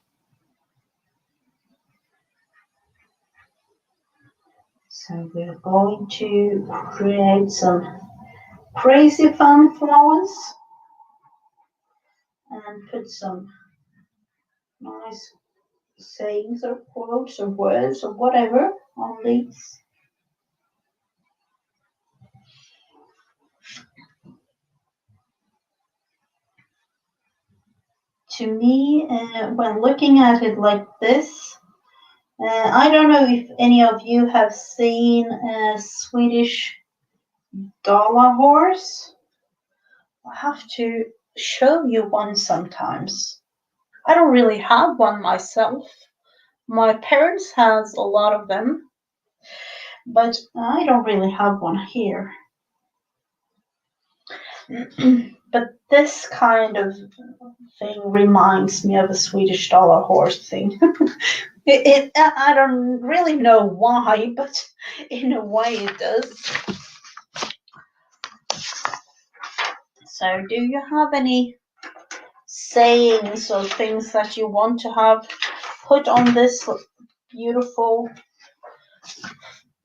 So we're going to create some crazy fun flowers and put some nice sayings or quotes or words or whatever on these. To me, when looking at it like this, I don't know if any of you have seen a Swedish dollar horse. I have to show you one sometimes. I don't really have one myself. My parents has a lot of them, but I don't really have one here. But this kind of thing reminds me of a Swedish dollar horse thing. I don't really know why, but in a way it does. So, do you have any sayings or things that you want to have put on this beautiful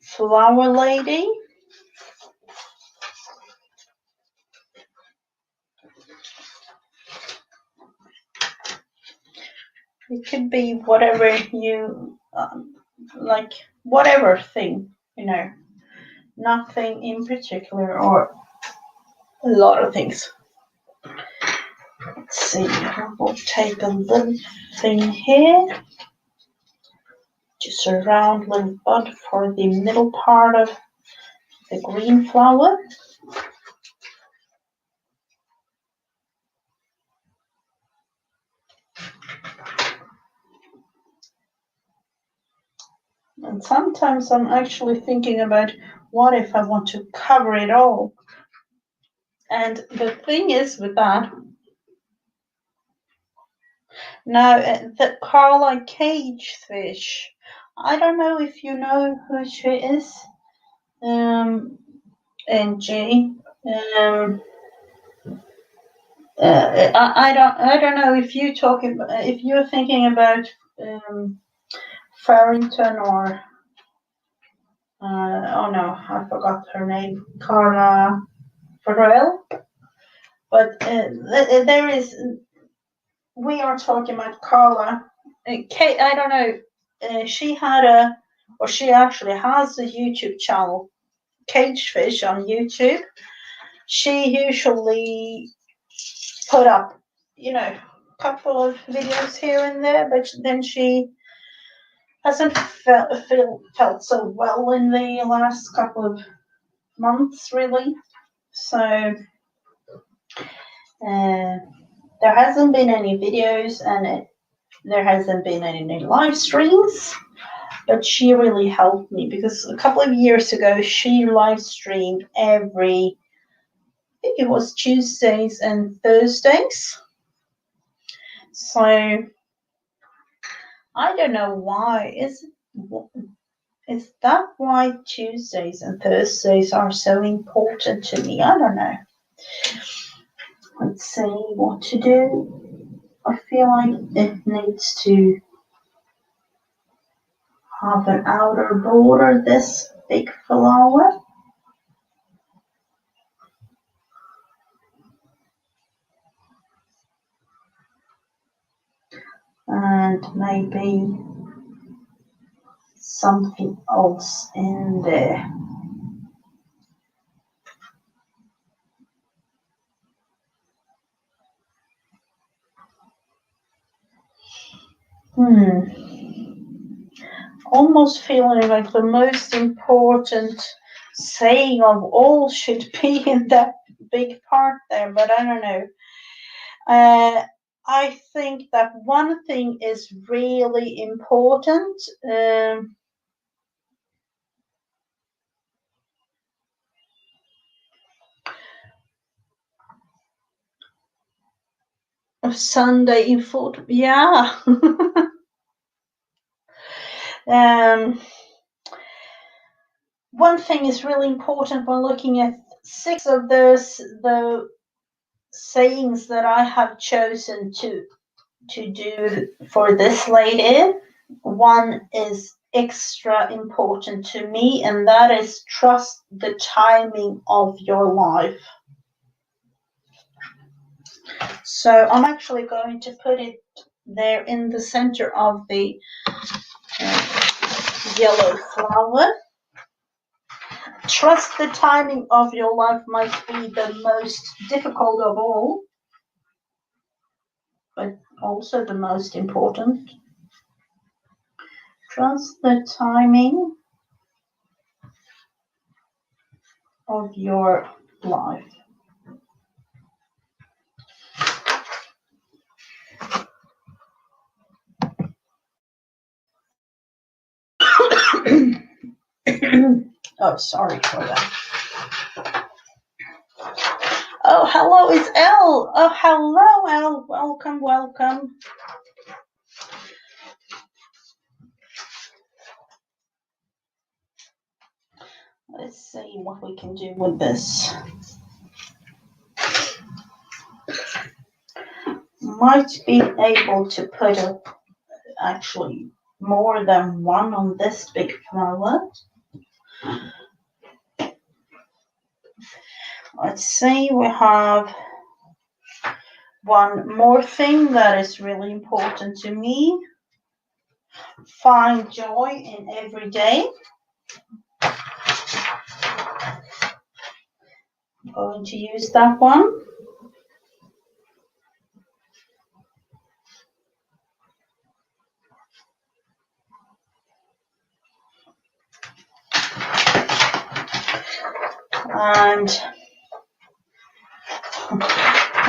flower lady? It could be whatever you like, whatever thing, nothing in particular or a lot of things. Let's see, we'll take a little thing here, just a round little bud for the middle part of the green flower. And sometimes I'm actually thinking about what if I want to cover it all. And the thing is with that, now the Carla Cage fish, I don't know if you know who she is, and G. I don't know if you're thinking about Farrington or oh no, I forgot her name, Carla Farrell. But there is, we are talking about Carla. Kate, I don't know. She actually has a YouTube channel, Cage Fish on YouTube. She usually put up, a couple of videos here and there, but then she hasn't felt so well in the last couple of months, really. So there hasn't been any videos and there hasn't been any live streams, but she really helped me because a couple of years ago she live streamed every, I think it was Tuesdays and Thursdays. So I don't know why. Is that why Tuesdays and Thursdays are so important to me? I don't know. Let's see what to do. I feel like it needs to have an outer border, this big flower. And maybe something else in there. Almost feeling like the most important saying of all should be in that big part there, but I don't know. I think that one thing is really important. Of Sunday in food, yeah. One thing is really important when looking at 6 of the sayings that I have chosen to do for this lady. One is extra important to me, and that is trust the timing of your life. So I'm actually going to put it there in the center of the yellow flower. Trust the timing of your life might be the most difficult of all, but also the most important. Trust the timing of your life. Oh, sorry for that. Oh, hello, it's Elle. Oh, hello, Elle. Welcome, welcome. Let's see what we can do with this. Might be able to put up actually more than one on this big flower. Let's see, we have one more thing that is really important to me. Find joy in every day. I'm going to use that one. And you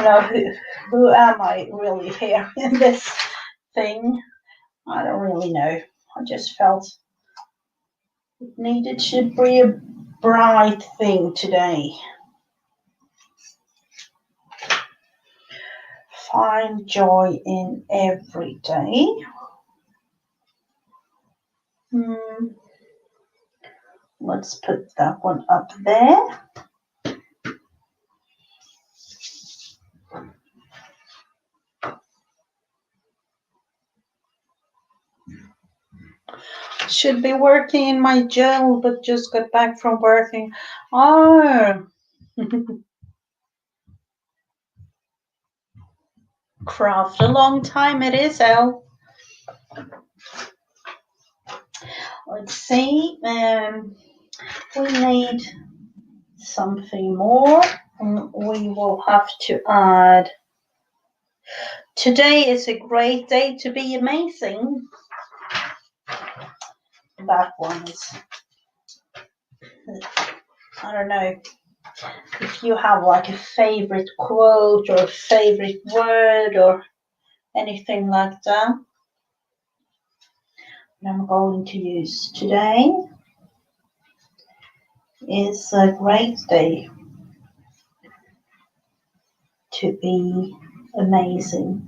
know, who am I really here in this thing? I don't really know. I just felt it needed to be a bright thing today. Find joy in every day. Let's put that one up there. Should be working in my journal, but just got back from working. Oh. Craft a long time it is, Elle. Let's see. We need something more. We will have to add. Today is a great day to be amazing. That one is. I don't know if you have like a favorite quote or a favorite word or anything like that. I'm going to use today is a great day to be amazing.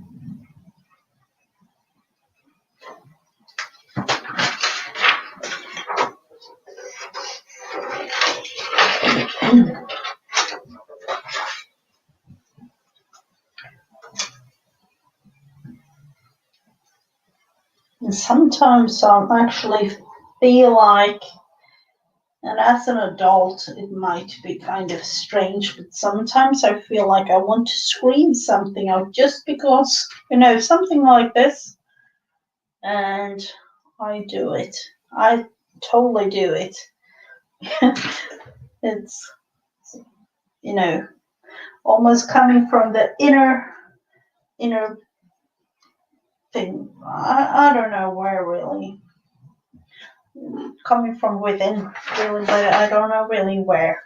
And sometimes I actually feel like, and as an adult it might be kind of strange, but sometimes I feel like I want to scream something out just because, you know, something like this. And I do it. I totally do it. It's, you know, almost coming from the inner thing. I don't know where really. Coming from within, really, but I don't know really where.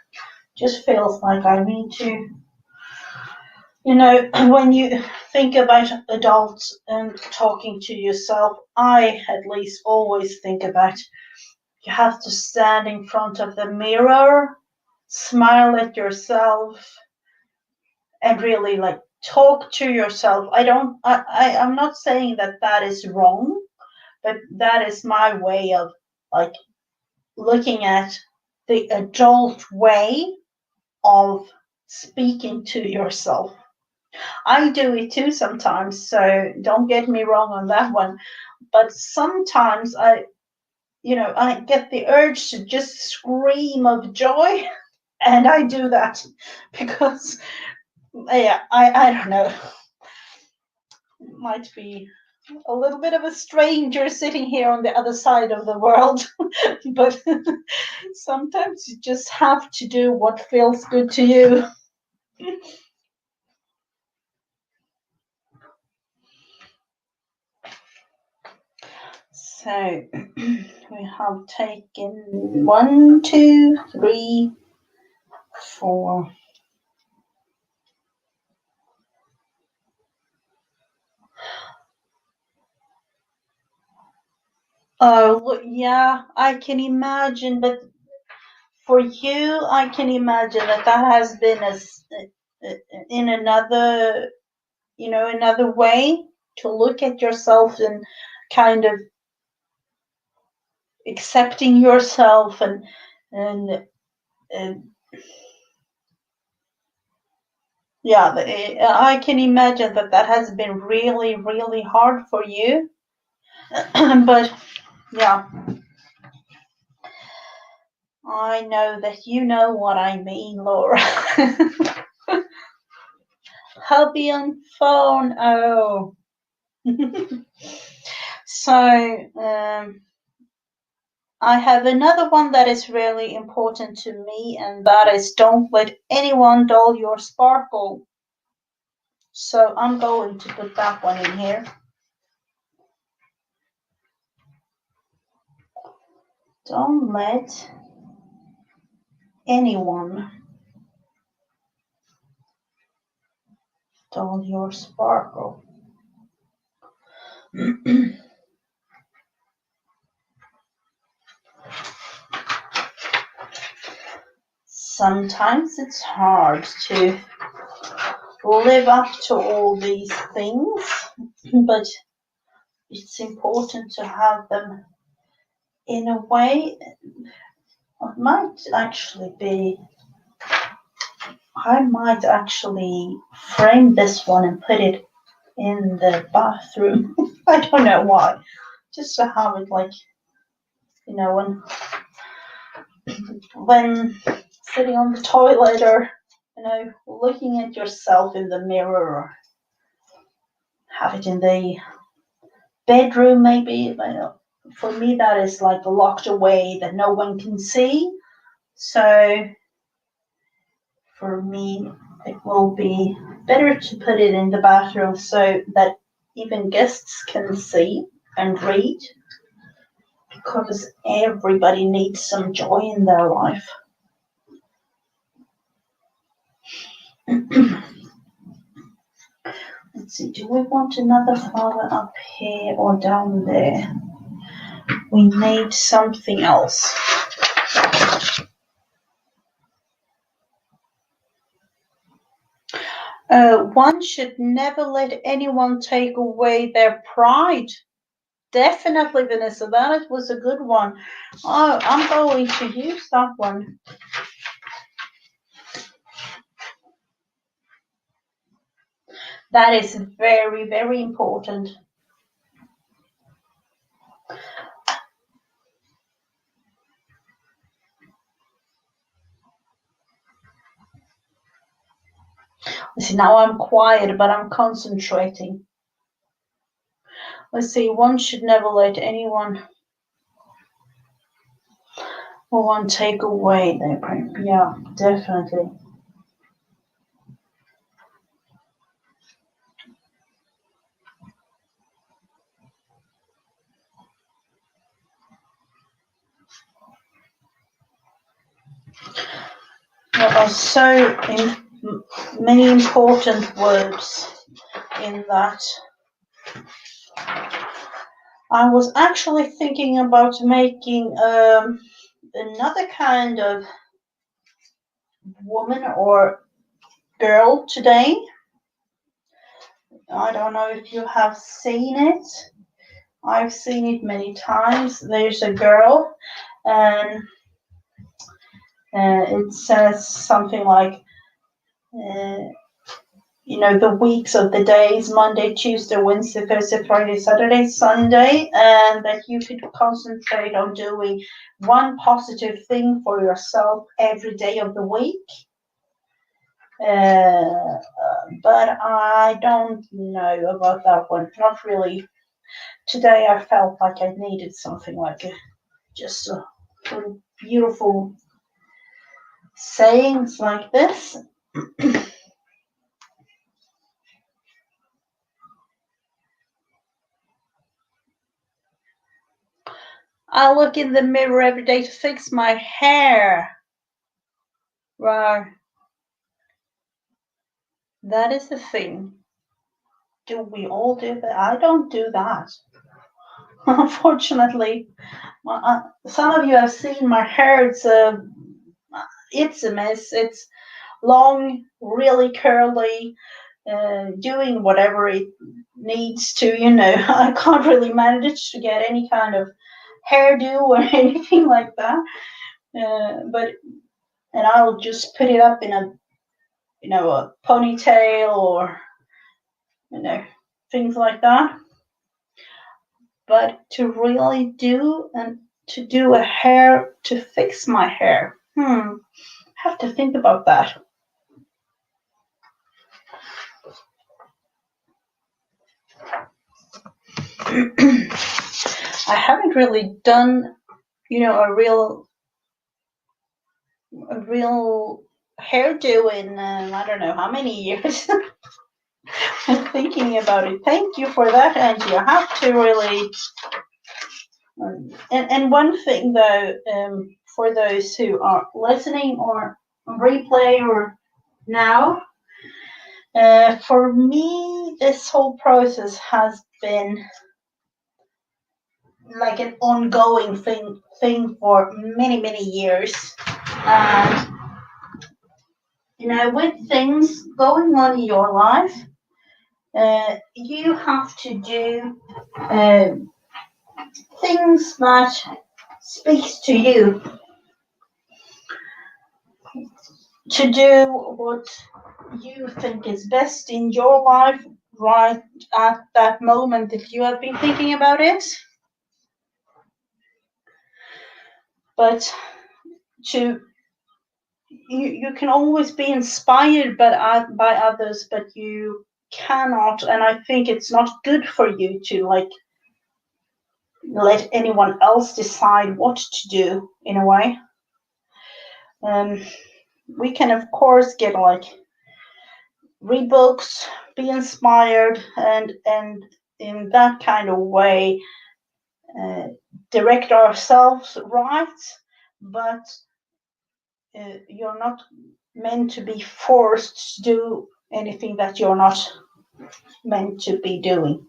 Just feels like I need to, you know, when you think about adults and talking to yourself, I at least always think about you have to stand in front of the mirror, smile at yourself, and really like talk to yourself. I'm not saying that that is wrong, but that is my way of like looking at the adult way of speaking to yourself. I do it too sometimes, so don't get me wrong on that one. But sometimes I get the urge to just scream of joy, and I do that because, yeah, I don't know. It might be a little bit of a stranger sitting here on the other side of the world. But sometimes you just have to do what feels good to you. So we have taken 1, 2, 3, 4. Oh, yeah, I can imagine, but for you, I can imagine that that has been in another, another way to look at yourself and kind of accepting yourself and yeah, I can imagine that that has been really, really hard for you. But yeah, I know that you know what I mean, Laura. Hubby on phone. Oh. So, I have another one that is really important to me, and that is don't let anyone dull your sparkle. So I'm going to put that one in here. Don't let anyone dull your sparkle. Sometimes it's hard to live up to all these things, but it's important to have them in a way. It might actually be, I might actually frame this one and put it in the bathroom. I don't know why. Just to have it like, when sitting on the toilet or, looking at yourself in the mirror, or have it in the bedroom maybe. For me, that is like locked away that no one can see. So for me, it will be better to put it in the bathroom so that even guests can see and read, because everybody needs some joy in their life. Let's see, do we want another flower up here or down there? We need something else. One should never let anyone take away their pride. Definitely, Vanessa, that was a good one. Oh, I'm going to use that one. That is very, very important. See, now I'm quiet, but I'm concentrating. Let's see, one should never let anyone take away their pride. Yeah, definitely. There are so many important words in that. I was actually thinking about making another kind of woman or girl today. I don't know if you have seen it. I've seen it many times. There's a girl, and it says something like, the weeks of the days: Monday, Tuesday, Wednesday, Thursday, Friday, Saturday, Sunday, and that you could concentrate on doing one positive thing for yourself every day of the week. But I don't know about that one. Not really. today I felt like I needed something like just a beautiful sayings like this. I look in the mirror every day to fix my hair. Wow, that is the thing. Do we all do that? I don't do that. Unfortunately, some of you have seen my hair. It's a mess. It's long, really curly, doing whatever it needs to. I can't really manage to get any kind of hairdo or anything like that. And I'll just put it up in a ponytail or things like that. But to really do a hair to fix my hair, have to think about that. I haven't really done, a real hairdo in I don't know how many years. I'm thinking about it. Thank you for that, Angie. I have to really. And one thing though, for those who are listening or replay or now, for me, this whole process has been like an ongoing thing for many years. And with things going on in your life, you have to do things that speaks to you, to do what you think is best in your life right at that moment that you have been thinking about it. But you can always be inspired by others, but you cannot, and I think it's not good for you to let anyone else decide what to do in a way. We can of course get read books, be inspired, and in that kind of way direct ourselves right, but you're not meant to be forced to do anything that you're not meant to be doing.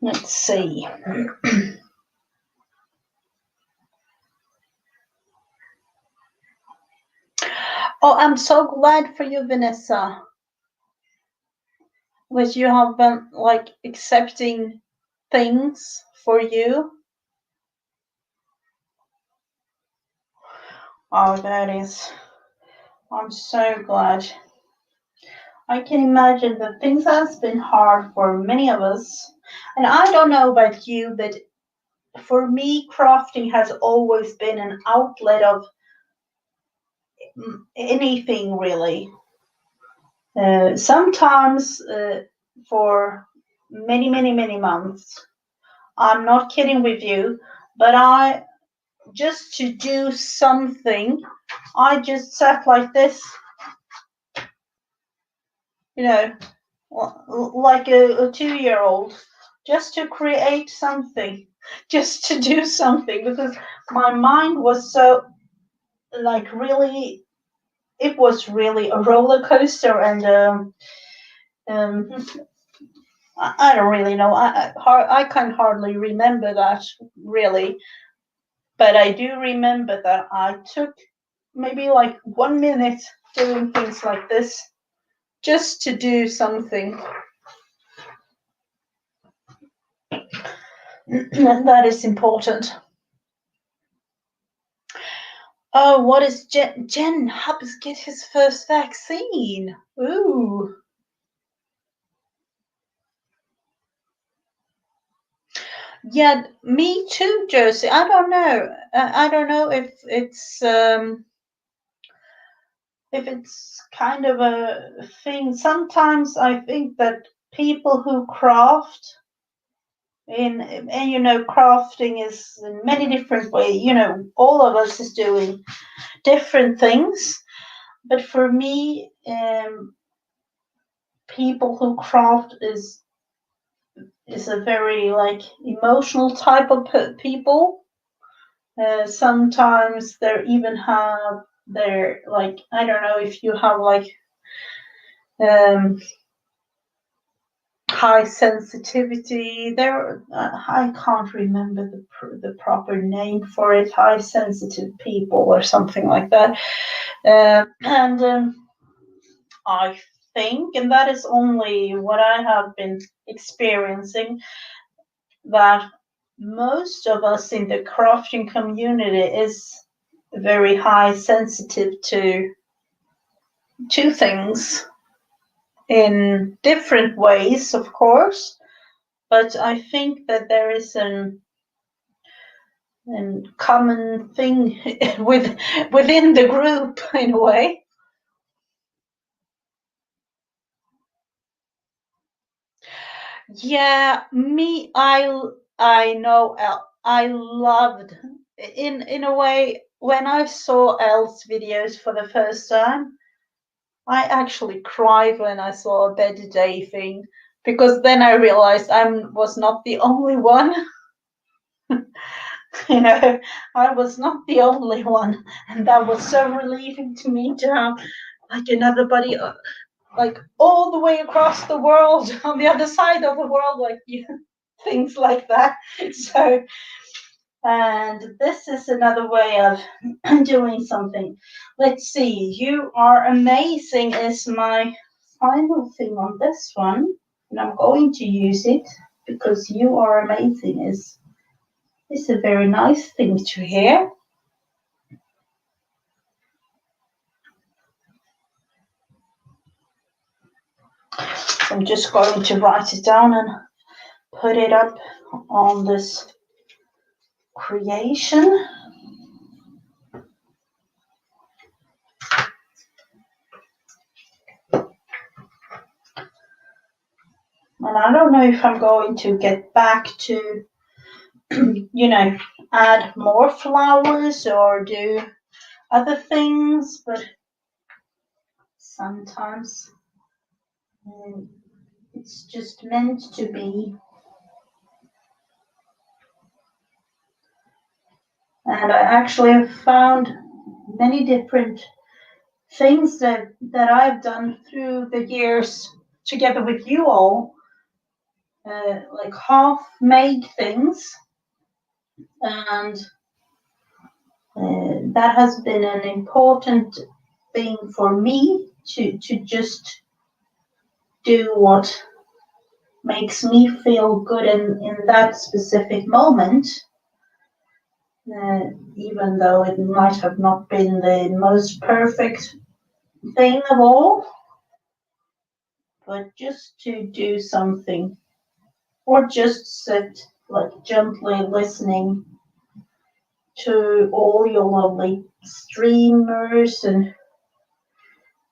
Let's see. Oh, I'm so glad for you, Vanessa, that you have been accepting things for you. Oh, I'm so glad. I can imagine that things has been hard for many of us. And I don't know about you, but for me, crafting has always been an outlet of anything really. Sometimes for many months. I'm not kidding with you, but just to do something, I just sat like this, like a 2-year-old, just to create something, just to do something, because my mind was so really, it was really a roller coaster, and I don't really know. I can hardly remember that really, but I do remember that I took maybe 1 minute doing things like this, just to do something. That is important. Oh, what is Jen helps get his first vaccine? Ooh. Yeah, me too, Josie. I don't know. I don't know if it's if it's kind of a thing. Sometimes I think that people who craft and crafting is in many different ways. All of us is doing different things, but for me, people who craft is a very like emotional type of people. Sometimes they even have their like, I don't know if you have like um, high sensitivity. There, I can't remember the proper name for it. High sensitive people or something like that. And I think, and that is only what I have been experiencing, that most of us in the crafting community is very high sensitive to things in different ways, of course. But I think that there is an common thing within the group in a way. Yeah, me, I know I loved in a way when I saw Elle's videos for the first time. I actually cried when I saw a better day thing, because then I realized I was not the only one. I was not the only one, and that was so relieving to me to have like another buddy, like all the way across the world, on the other side of the world, like you, things like that. So, and this is another way of doing something. Let's see. You are amazing is my final thing on this one, and I'm going to use it because you are amazing is a very nice thing to hear. So I'm just going to write it down and put it up on this creation. And I don't know if I'm going to get back to, add more flowers or do other things, but sometimes it's just meant to be. And I actually have found many different things that I've done through the years together with you all, like half-made things, and that has been an important thing for me to just do what makes me feel good in that specific moment, even though it might have not been the most perfect thing of all, but just to do something, or just sit like gently listening to all your lovely streamers and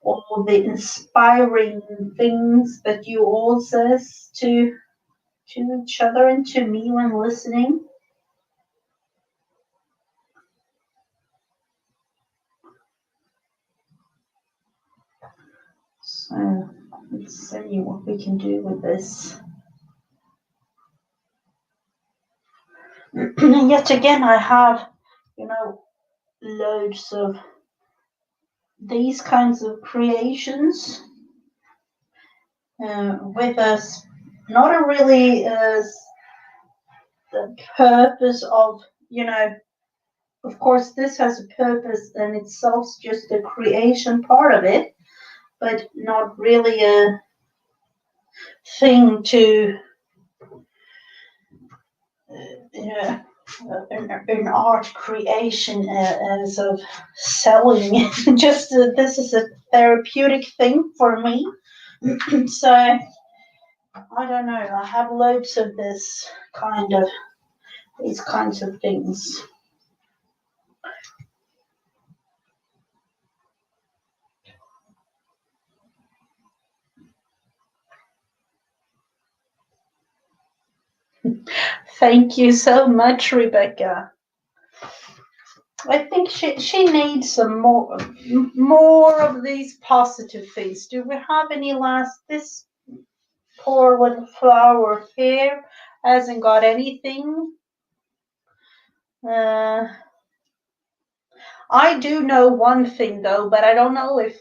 all the inspiring things that you all says to each other and to me when listening. So let's see what we can do with this. And yet again, I have, loads of these kinds of creations with us. Not a really the purpose of, of course, this has a purpose and itself, just the creation part of it, but not really a thing to, an art creation as of selling. Just this is a therapeutic thing for me. So I don't know. I have loads of these kinds of things. Thank you so much, Rebecca. I think she needs some more of these positive things. Do we have any last? This poor little flower here hasn't got anything. I do know one thing though, but I don't know if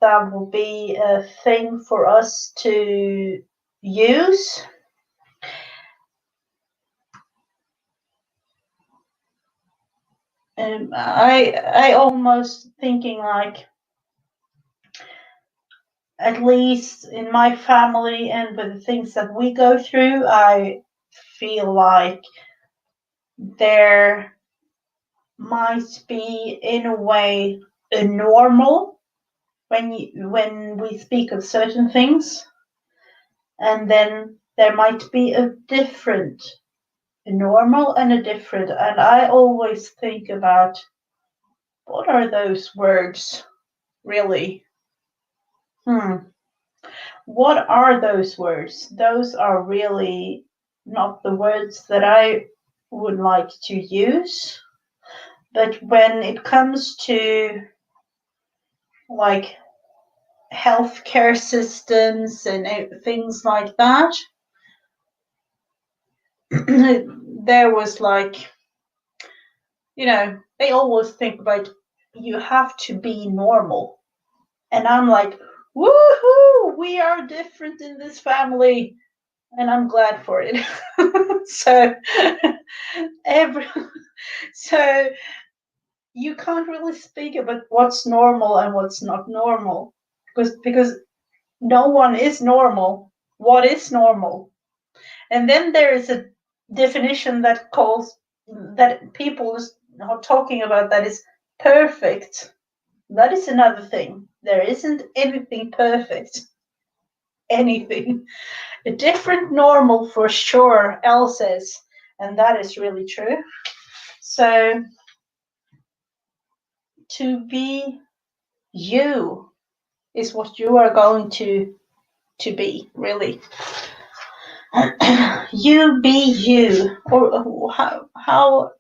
that will be a thing for us to use. I almost thinking like, at least in my family and with the things that we go through, I feel like there might be in a way a normal when we speak of certain things, and then there might be a different a normal and a different, and I always think about what are those words really. What are those words? Those are really not the words that I would like to use. But when it comes to like healthcare systems and things like that, there was like, they always think about you have to be normal. And I'm like, woohoo, we are different in this family. And I'm glad for it. so every so you can't really speak about what's normal and what's not normal because no one is normal. What is normal? And then there is a definition that people are talking about that is perfect. That is another thing. There isn't anything perfect. Anything. A different normal for sure, Elle says, and that is really true. So to be you is what you are going to be, really. You be you, or how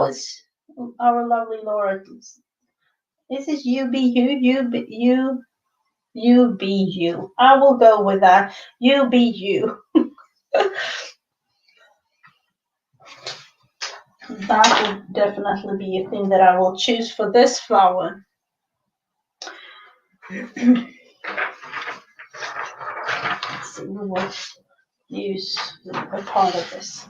is our lovely Laura? Is it you be you? You be you. I will go with that. You be you. That would definitely be a thing that I will choose for this flower. Let's see, we will use a part of this.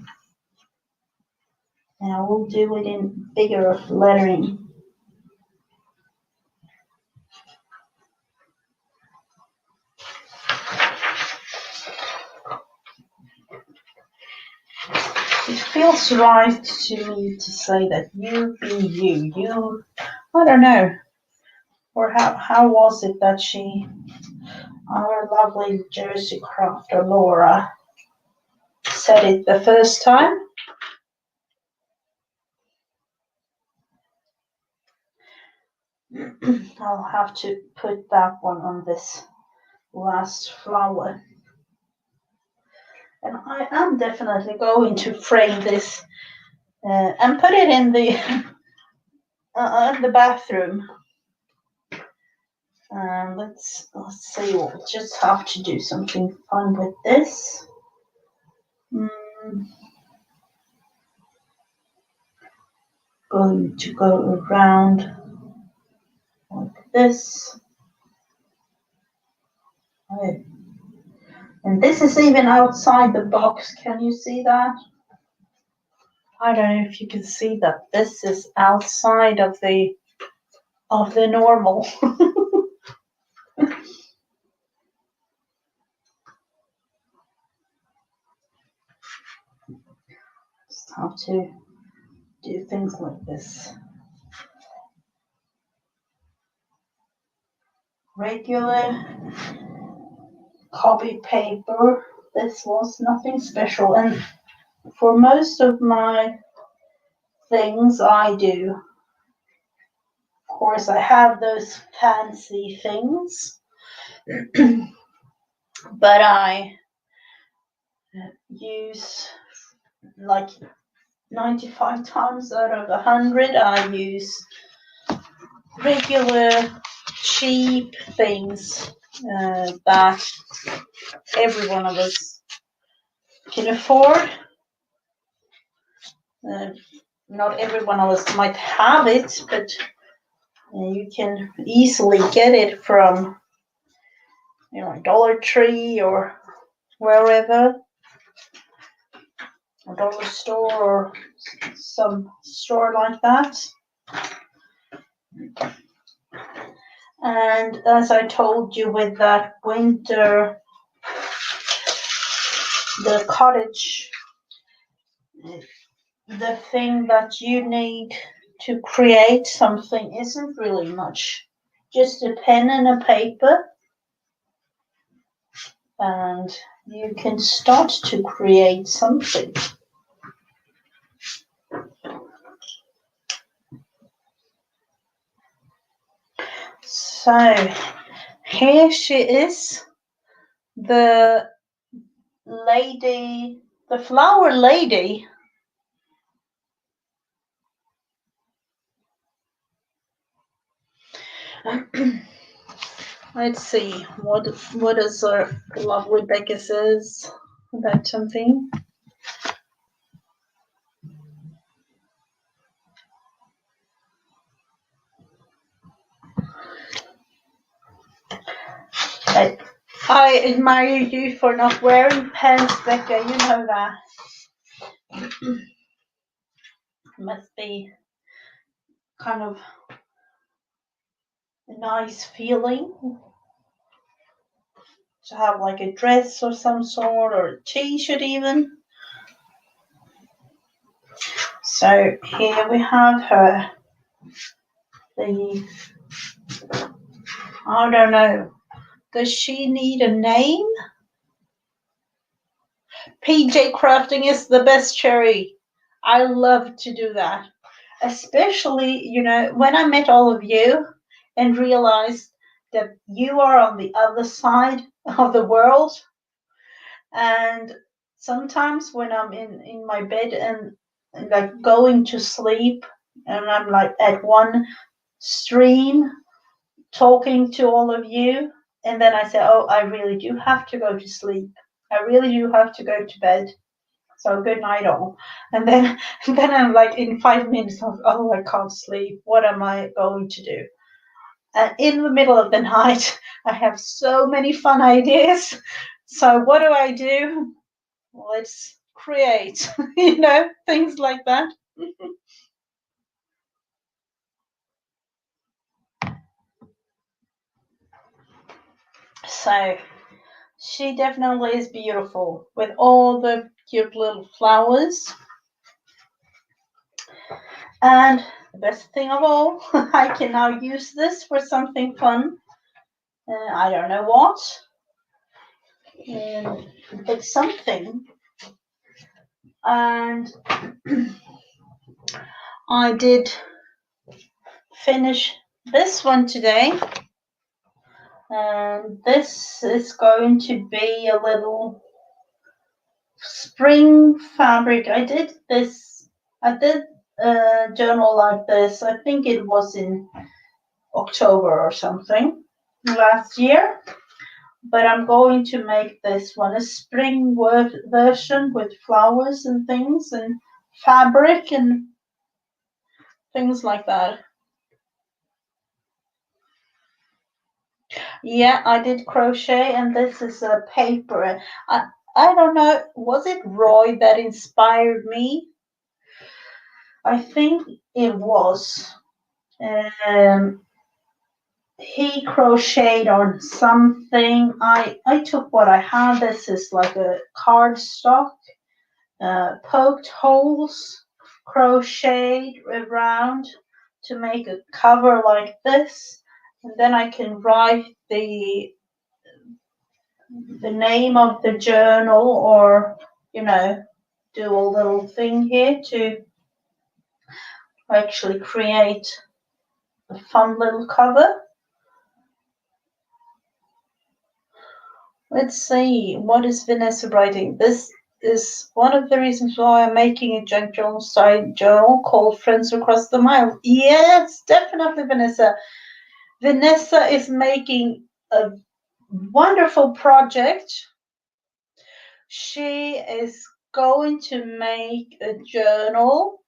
And I will do it in bigger lettering. It feels right to me to say that you be you. You, I don't know. Or how was it that our lovely Jersey crafter Laura, said it the first time? I'll have to put that one on this last flower. And I am definitely going to frame this and put it in the bathroom. Let's see. We'll just have to do something fun with this. Going to go around like this. Okay. And this is even outside the box. Can you see that? I don't know if you can see that. This is outside of the normal. Just have to do things like this. Regular copy paper. This was nothing special, and for most of my things I do, of course, I have those fancy things. but I use like 95 times out of 100 I use regular cheap things that every one of us can afford. Not every one of us might have it, but you can easily get it from Dollar Tree or wherever, a dollar store or some store like that. And as I told you with that winter, the cottage, the thing that you need to create something isn't really much. Just a pen and a paper, and you can start to create something. So here she is, the lady, the flower lady. Let's see, what is our lovely Becca says about something. I admire you for not wearing pants, Becca, you know that. Must be kind of a nice feeling to have like a dress or some sort, or a t-shirt even. So here we have her. I don't know. Does she need a name? PJ Crafting is the best, Cherry. I love to do that. Especially, when I met all of you and realized that you are on the other side of the world. And sometimes when I'm in my bed and like going to sleep, and I'm like at one stream talking to all of you, and then I say, oh, I really do have to go to sleep. I really do have to go to bed. So good night all. And then I'm like in 5 minutes of, oh, I can't sleep. What am I going to do? And in the middle of the night, I have so many fun ideas. So what do? Let's create, things like that. So she definitely is beautiful with all the cute little flowers. And the best thing of all, I can now use this for something fun. I don't know what, but something. And I did finish this one today. And this is going to be a little spring fabric. I did a journal like this. I think it was in October or something last year. But I'm going to make this one a spring version with flowers and things and fabric and things like that. Yeah, I did crochet, and this is a paper. I don't know, was it Roy that inspired me? I think it was. He crocheted on something. I took what I had. This is like a cardstock, poked holes, crocheted around to make a cover like this, and then I can write the name of the journal, or do a little thing here to actually create a fun little cover. Let's see, what is Vanessa writing? This is one of the reasons why I'm making a junk journal side journal called Friends Across the Mile. Yes, definitely, Vanessa. Vanessa is making a wonderful project. She is going to make a journal,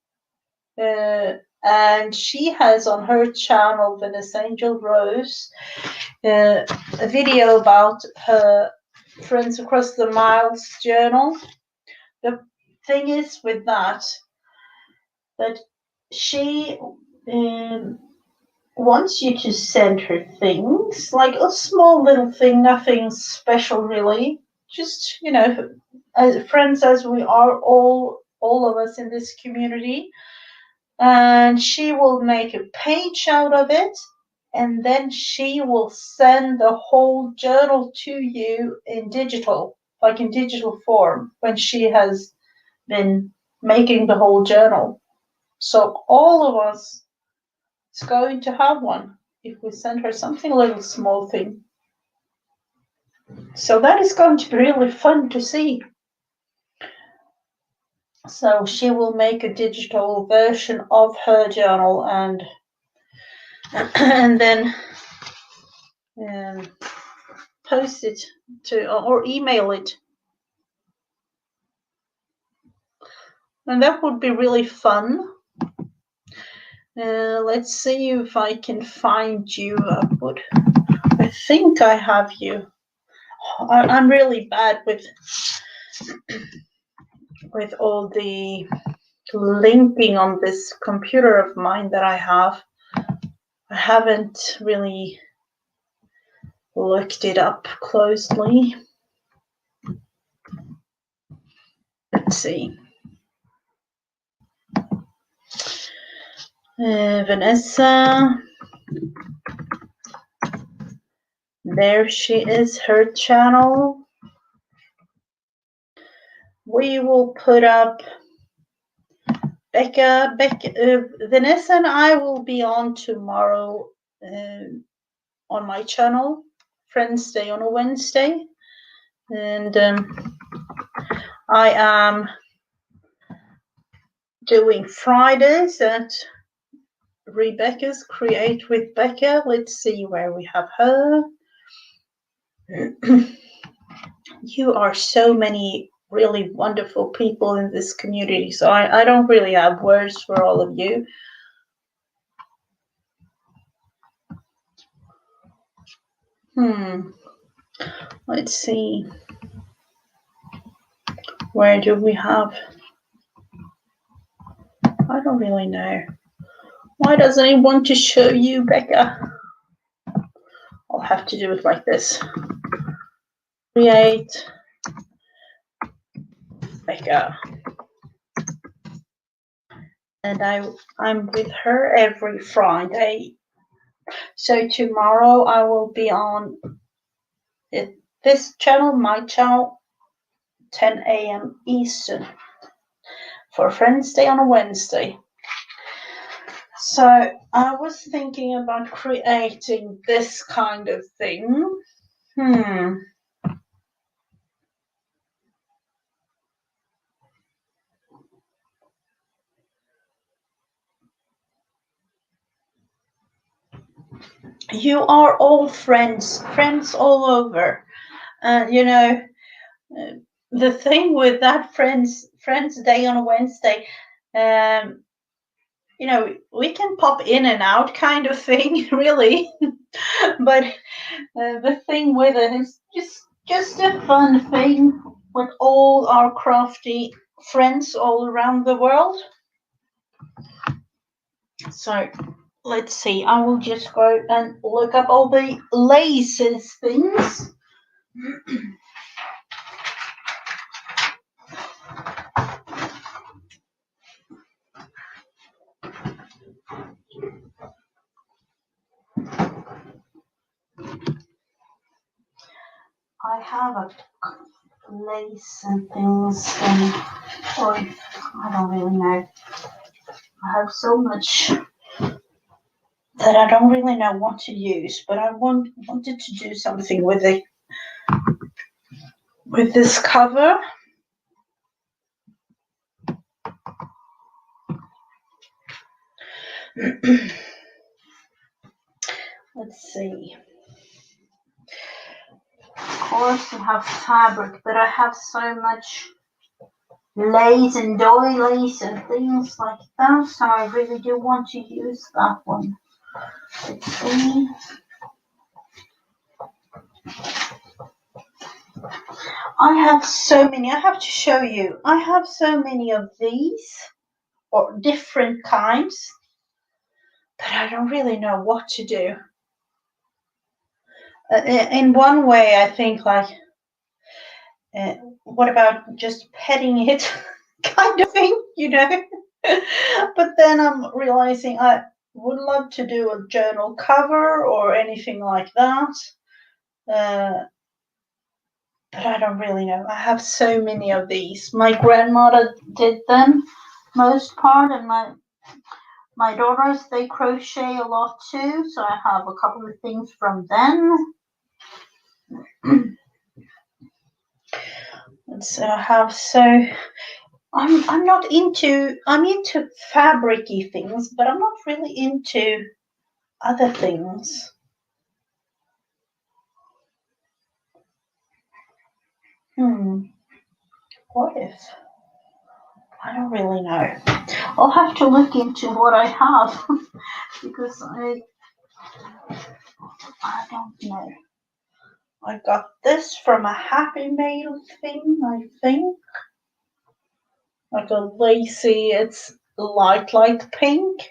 and she has on her channel, Vanessa Angel Rose, a video about her Friends Across the Miles journal. The thing is with that she wants you to send her things, like a small little thing, nothing special really. Just, as friends as we are, all of us in this community. And she will make a page out of it, and then she will send the whole journal to you in digital, like in digital form, when she has been making the whole journal. So all of us is going to have one if we send her something, a little small thing. So that is going to be really fun to see. So she will make a digital version of her journal and then post it to or email it. And that would be really fun. Let's see if I can find you. I think I have you. I'm really bad with all the linking on this computer of mine that I have. I haven't really looked it up closely. Let's see. Vanessa. There she is, her channel. We will put up Becca, Vanessa and I will be on tomorrow on my channel, Friends Day on a Wednesday. And I am doing Fridays at Rebecca's Create with Becca. Let's see where we have her. You are so many really wonderful people in this community, so I don't really have words for all of you. Let's see. Where do we have? I don't really know. Why doesn't it want to show you, Becca? I'll have to do it like this. Create Becca. And I'm with her every Friday. So tomorrow I will be on this channel, my channel, 10 a.m. Eastern for Friends Day on a Wednesday. So I was thinking about creating this kind of thing. You are all friends all over. The thing with that Friends Day on a Wednesday, we can pop in and out kind of thing, really. But the thing with it is just a fun thing with all our crafty friends all around the world. So let's see, I will just go and look up all the laces things. I have a lace and things, and I don't really know. I have so much that I don't really know what to use, but I wanted to do something with it. with this cover. Let's see. Of course I have fabric, but I have so much lace and doilies and things like that, so I really do want to use that one. Let's see. I have so many. I have to show you. I have so many of these, or different kinds, that I don't really know what to do. In one way, I think like, what about just petting it, kind of thing, you know? But then I'm realizing I would love to do a journal cover or anything like that. But I don't really know. I have so many of these. My grandmother did them most part, and my daughters, they crochet a lot too, so I have a couple of things from them. And so I have I'm not into fabricy things, but I'm not really into other things. What if? I don't really know. I'll have to look into what I have because I don't know. I got this from a Happy Mail thing, I think. Like a lacy, it's light pink.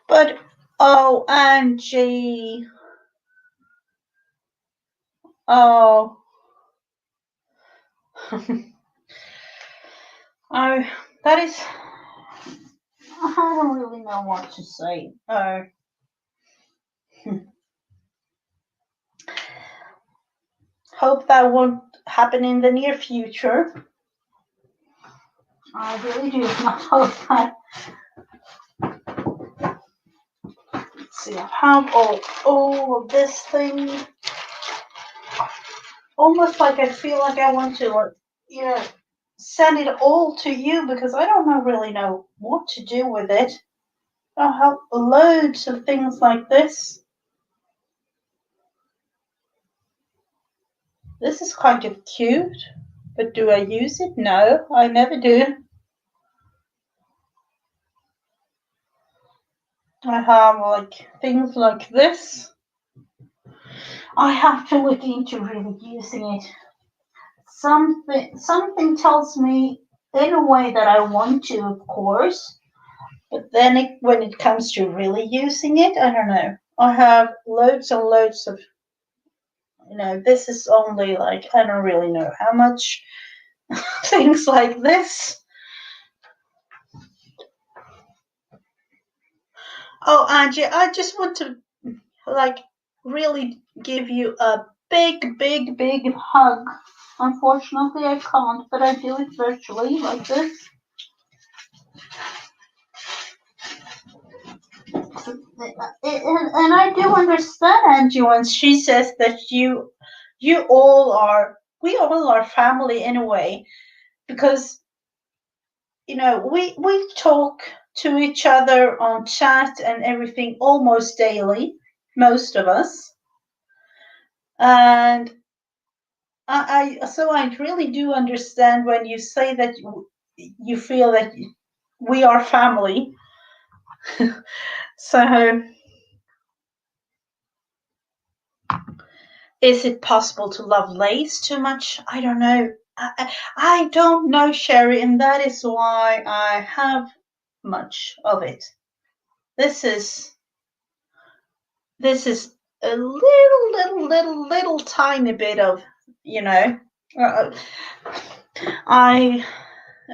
But, oh, Angie. Oh. Oh, that is... I don't really know what to say. Oh. Hope that won't happen in the near future. I really do not hope that. Let's see, I have all of this thing. Almost like I feel like I want to, like, you know, send it all to you because I don't really know what to do with it. I have loads of things like this. This is kind of cute, but do I use it? No, I never do. I have like things like this. I have to look into really using it. Something tells me in a way that I want to, of course, but then when it comes to really using it, I don't know. I have loads and loads of, this is only like, I don't really know how much things like this. Oh, Angie, I just want to like really give you a big, big, big hug. Unfortunately, I can't, but I do it virtually like this. And I do understand Angie when she says that we all are family in a way, because we talk to each other on chat and everything almost daily, most of us, and I really do understand when you say that you feel that we are family. So, is it possible to love lace too much? I don't know. I don't know, Sherry, and that is why I have much of it. This is a little tiny bit of, I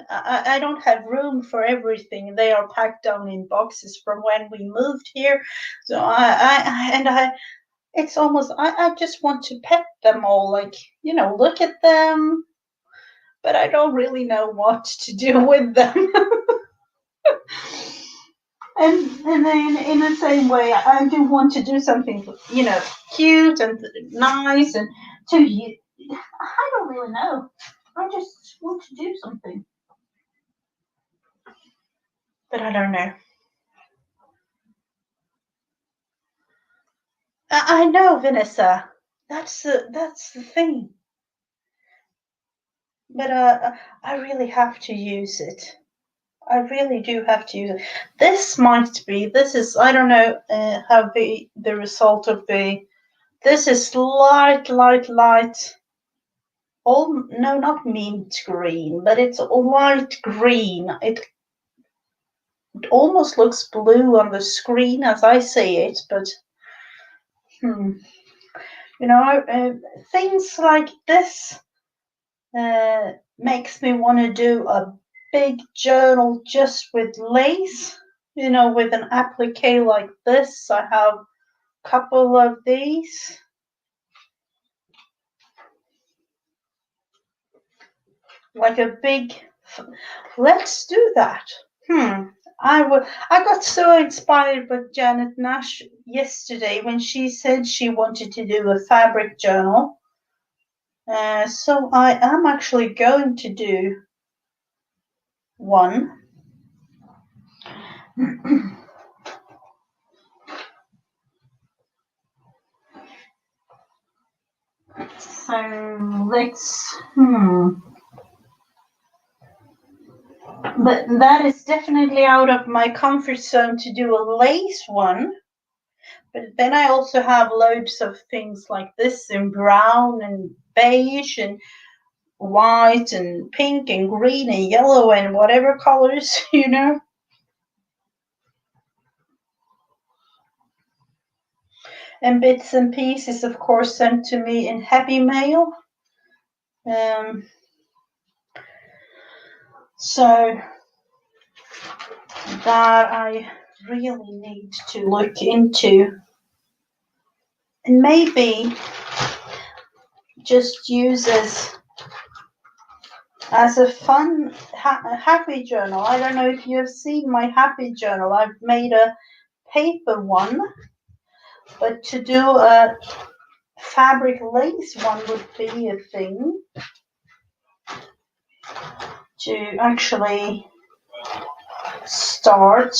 I don't have room for everything. They are packed down in boxes from when we moved here. So it's almost, I just want to pet them all, like, look at them. but I don't really know what to do with them. And then in the same way, I do want to do something, cute and nice and to you. I don't really know. I just want to do something, but I don't know. I know, Vanessa. That's the thing. But I really have to use it. I really do have to use it. This is, I don't know how the result of this is light. Oh, no, not mint green, but it's light green. It almost looks blue on the screen as I see it, but things like this makes me want to do a big journal just with lace, with an applique like this. I have a couple of these. Like a big, let's do that. I got so inspired by Janet Nash yesterday when she said she wanted to do a fabric journal. So I am actually going to do one. So let's, But that is definitely out of my comfort zone to do a lace one. But then I also have loads of things like this in brown and beige and white and pink and green and yellow and whatever colors, And bits and pieces, of course, sent to me in Happy Mail. So that I really need to look into. And maybe just use as a fun happy journal. I don't know if you have seen my happy journal. I've made a paper one, but to do a fabric lace one would be a thing to actually start.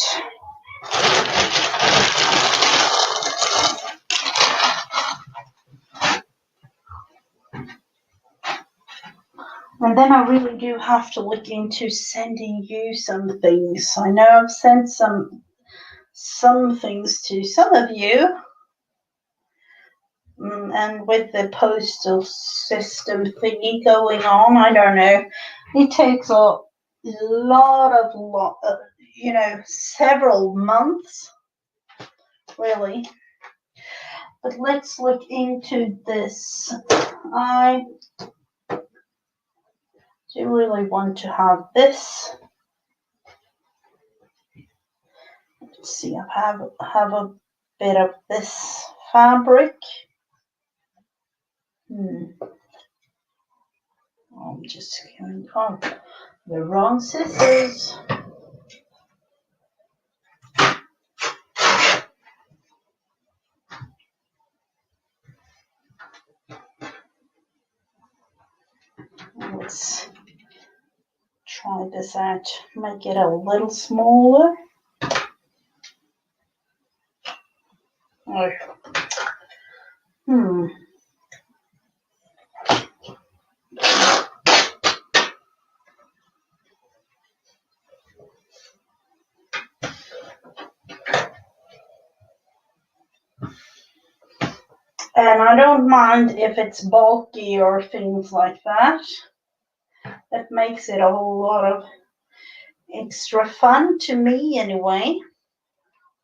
And then I really do have to look into sending you some things. I know I've sent some things to some of you. And with the postal system thingy going on, I don't know. It takes a lot of, several months, really. But let's look into this. I do really want to have this. Let's see, I have a bit of this fabric. I'm just going on the wrong scissors. Let's try this out, make it a little smaller. Oh. And I don't mind if it's bulky or things like that. That makes it a whole lot of extra fun to me anyway.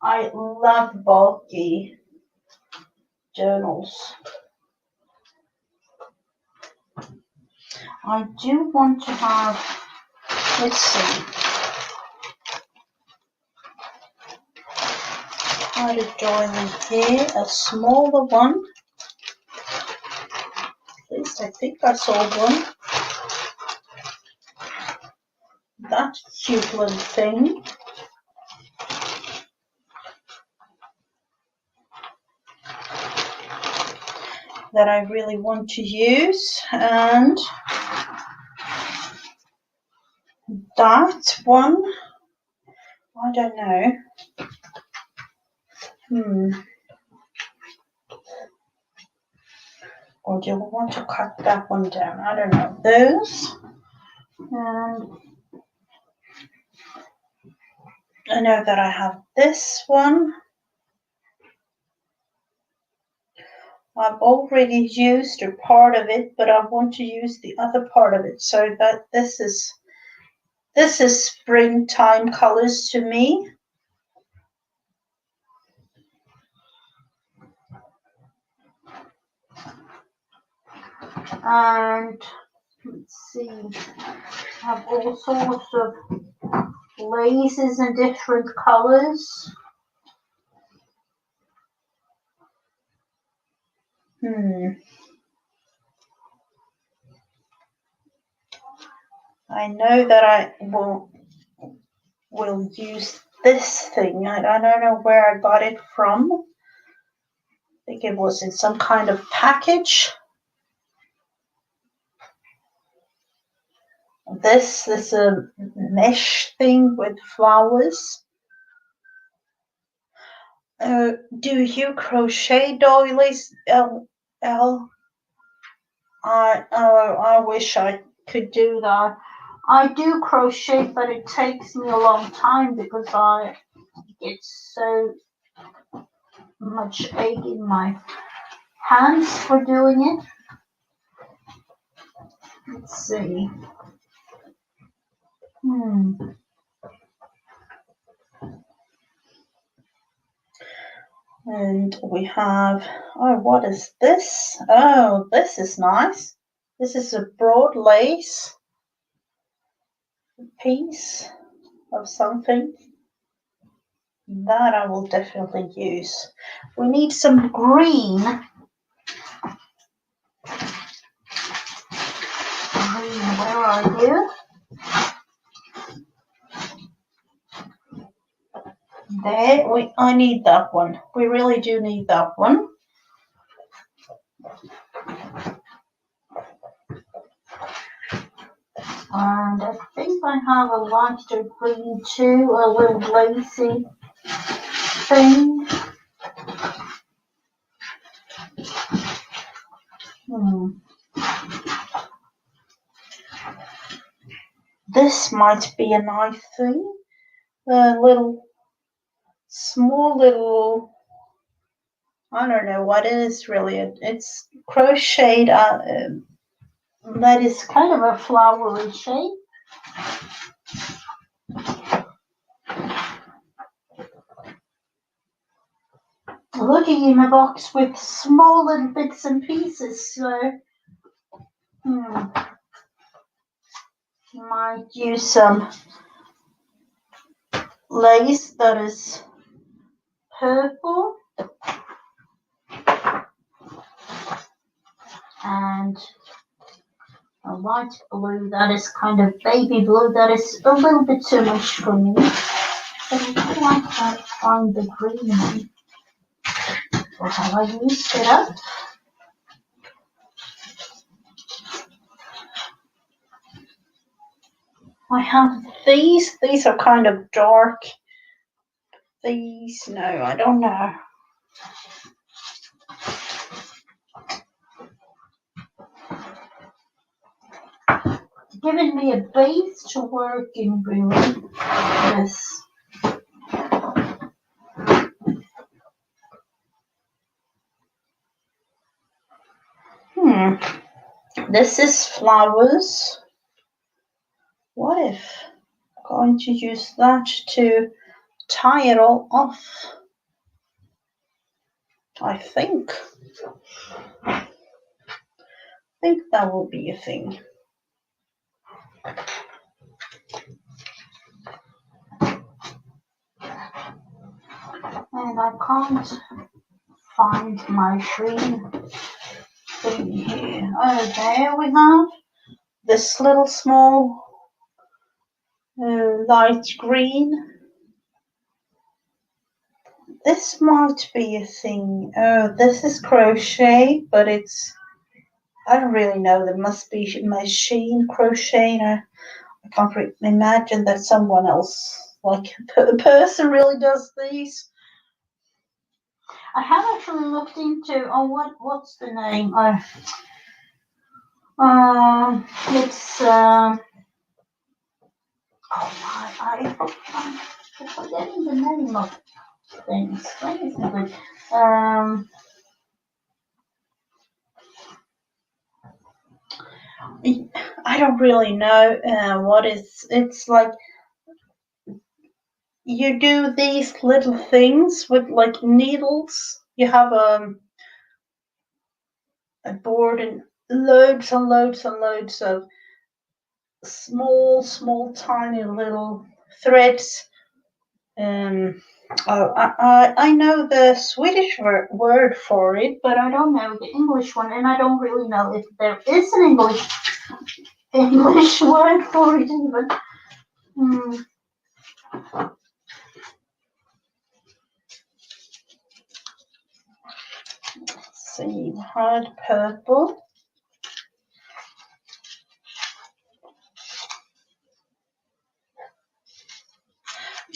I love bulky journals. I do want to have, let's see, try to join in here, a smaller one. At least I think I saw one. cute little thing. That I really want to use, and that one, I don't know. Or do we want to cut that one down? I don't know. Those. And I know that I have this one. I've already used a part of it, but I want to use the other part of it, so that this is springtime colors to me. And let's see, I have all sorts of laces in different colors. I know that I will use this thing. I don't know where I got it from. I think it was in some kind of package. This is a mesh thing with flowers. Do you crochet doilies, I wish I could do that. I do crochet, but it takes me a long time because I get so much ache in my hands for doing it. Let's see. And we have, what is this? Oh, this is nice. This is a broad lace piece of something that I will definitely use. We need some green. Where are you? There, I need that one. We really do need that one. And I think I have a lighter green too, a little lacy thing. This might be a nice thing. A little, small little, I don't know what it is really. It's crocheted, that is kind of a flowery shape. Looking in a box with small little bits and pieces, so might use some lace that is purple and a light blue that is kind of baby blue, that is a little bit too much for me, but I do like to find the green one. So have I used it up? I have these are kind of dark. These, no, I don't know. Giving me a base to work in, really. Yes. This is flowers. What if I'm going to use that to tie it all off? I think that will be a thing. And I can't find my green thing here. Oh, there we have this little small light green. This might be a thing. Oh, this is crochet, but I don't really know. There must be machine crocheting. I can't imagine that someone else, like a person, really does these. I have actually looked into what's the name? It's oh my, I'm forgetting the name of things. What is it? I don't really know what is. It's like you do these little things with like needles. You have a board and loads and loads and loads of small, tiny little threads. I know the Swedish word for it, but I don't know the English one, and I don't really know if there is an English word for it even. Let's see, hard purple.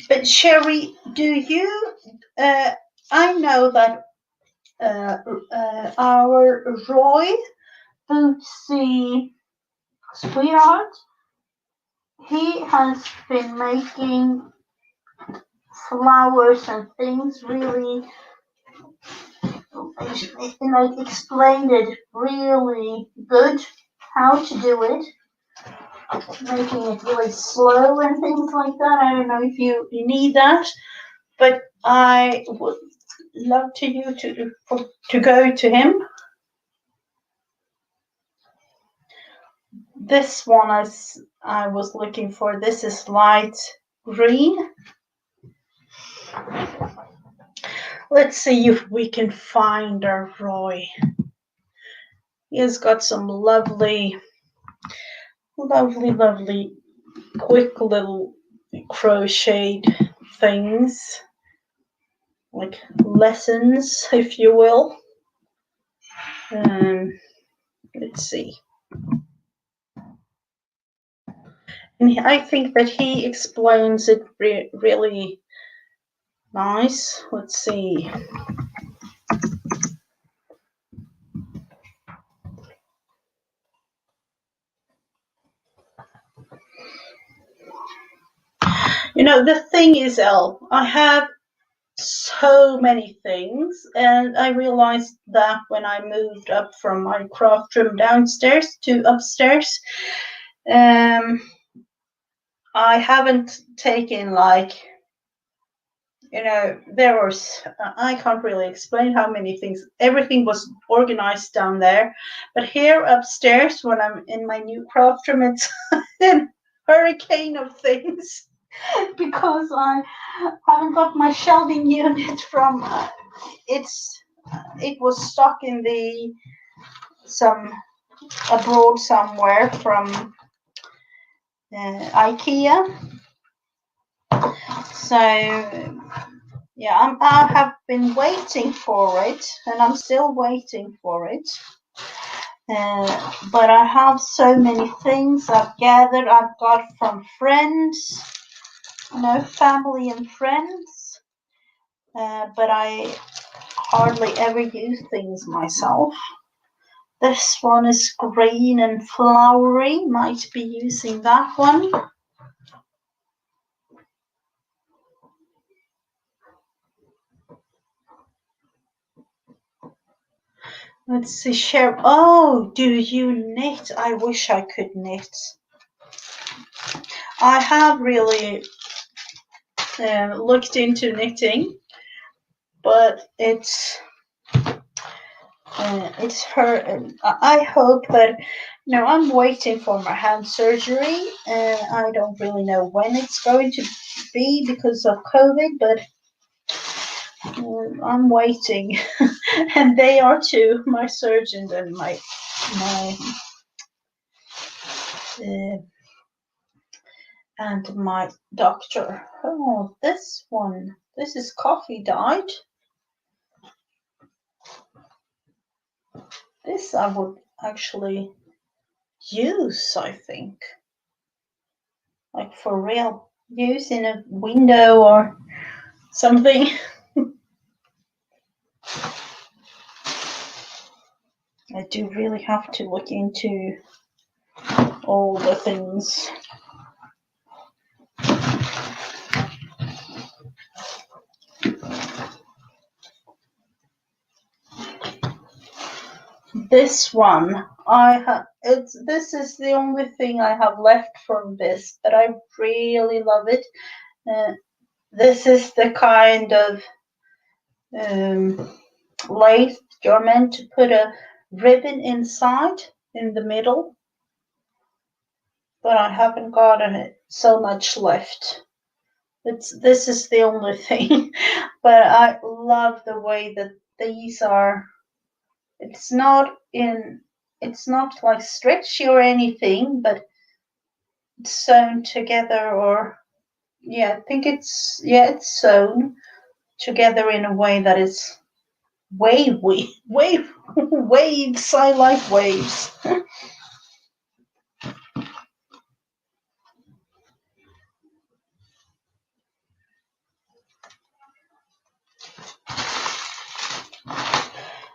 But Sherry, do you? I know that our Roy, Bootsy sweetheart, he has been making flowers and things really, like explained it really good how to do it, making it really slow and things like that. I don't know if you need that, but I would love to go to him. This one I was looking for. This is light green. Let's see if we can find our Roy. He has got some lovely, quick little crocheted things, like lessons, if you will. Let's see. And I think that he explains it really nice. Let's see. You know, the thing is, Elle, I have so many things, and I realized that when I moved up from my craft room downstairs to upstairs, I haven't taken like, you know, there was, I can't really explain how many things. Everything was organized down there, but here upstairs, when I'm in my new craft room, it's a hurricane of things. Because I haven't got my shelving unit from it was stuck in abroad somewhere from IKEA. So yeah, I have been waiting for it, and I'm still waiting for it. But I have so many things I've got from friends, family and friends. But I hardly ever use things myself. This one is green and flowery. Might be using that one. Let's see, Cheryl. Oh, do you knit? I wish I could knit. I have really looked into knitting, but it's her. I hope that, I'm waiting for my hand surgery, and I don't really know when it's going to be because of COVID, but I'm waiting, and they are too. My surgeon and my and my doctor. Oh, this one. This is coffee dyed. This I would actually use, I think. Like for real. Use in a window or something. I do really have to look into all the things. This one, this is the only thing I have left from this, but I really love it. This is the kind of lace you're meant to put a ribbon inside in the middle, but I haven't got so much left. This is the only thing, but I love the way that these are. It's not like stretchy or anything, but it's sewn together, or yeah, I think it's sewn together in a way that is waves. I like waves.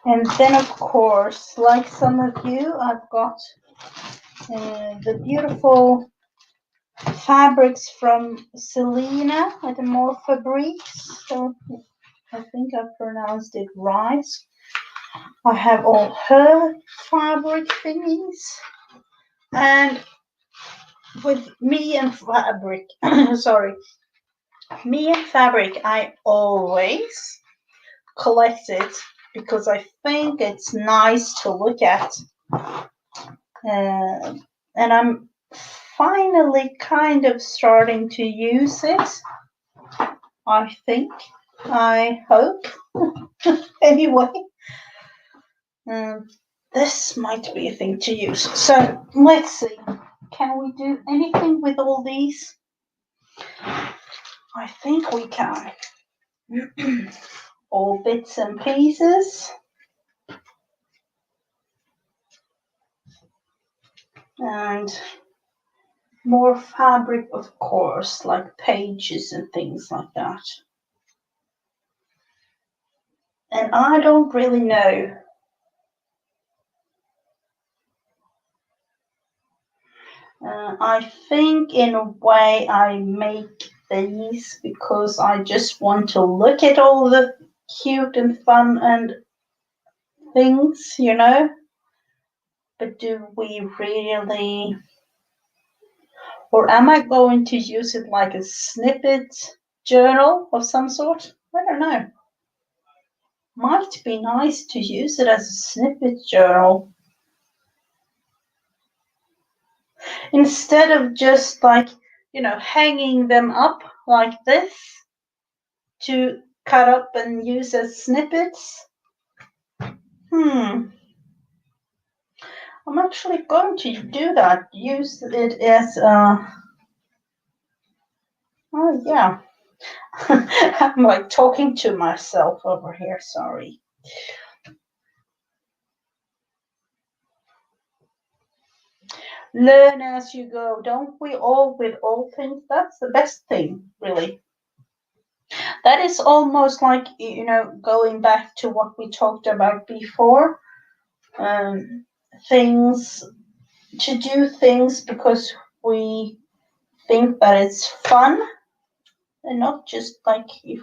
And then, of course, like some of you, I've got the beautiful fabrics from Selena at the More Fabriques. So I think I pronounced it right. I have all her fabric thingies. And with me and fabric, sorry, me and fabric, I always collect it because I think it's nice to look at. And I'm finally kind of starting to use it. I think. I hope. Anyway. This might be a thing to use. So let's see. Can we do anything with all these? I think we can. All bits and pieces. And more fabric, of course, like pages and things like that. And I don't really know. I think in a way I make these because I just want to look at all the cute and fun and things, you know. But do we really, or am I going to use it like a snippet journal of some sort? I don't know. Might be nice to use it as a snippet journal instead of just like, hanging them up like this to cut up and use as snippets. I'm actually going to do that. Use it as oh yeah. I'm like talking to myself over here, sorry. Learn as you go, don't we all with all things? That's the best thing, really. That is almost like, going back to what we talked about before. Things, to do things because we think that it's fun and not just like if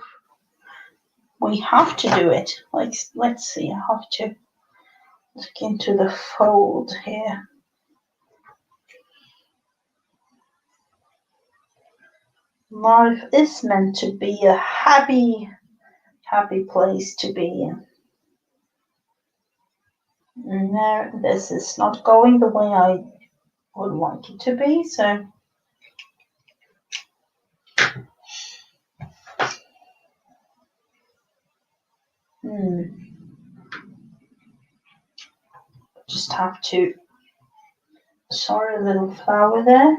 we have to do it. Like, let's see, I have to look into the fold here. Life is meant to be a happy place to be in. No, this is not going the way I would like it to be, so just have to, sorry, a little flower there.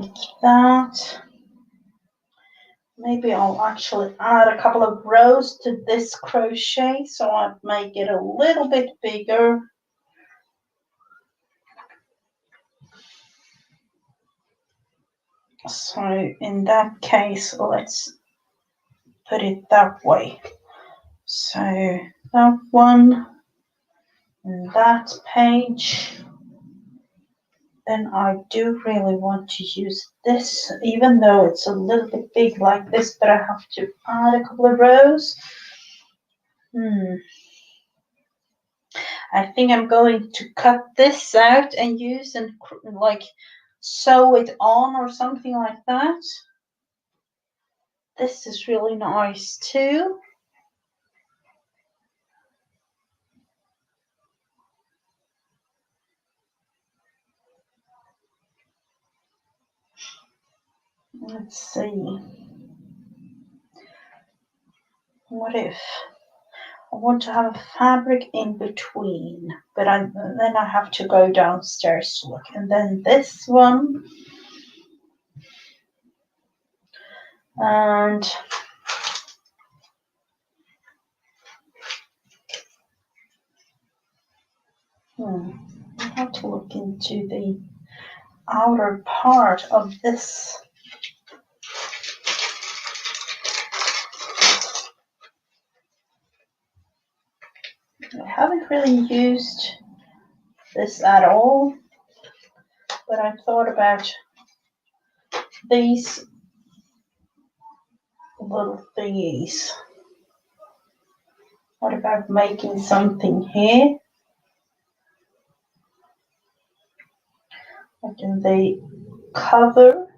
like that. Maybe I'll actually add a couple of rows to this crochet, so I'll make it a little bit bigger. So in that case, let's put it that way. So that one and that page. Then I do really want to use this, even though it's a little bit big like this, but I have to add a couple of rows. I think I'm going to cut this out and use and like sew it on or something like that. This is really nice too. Let's see. What if I want to have a fabric in between, but then I have to go downstairs to look. And then this one. And I have to look into the outer part of this. I haven't really used this at all, but I thought about these little thingies. What about making something here? Like in the cover.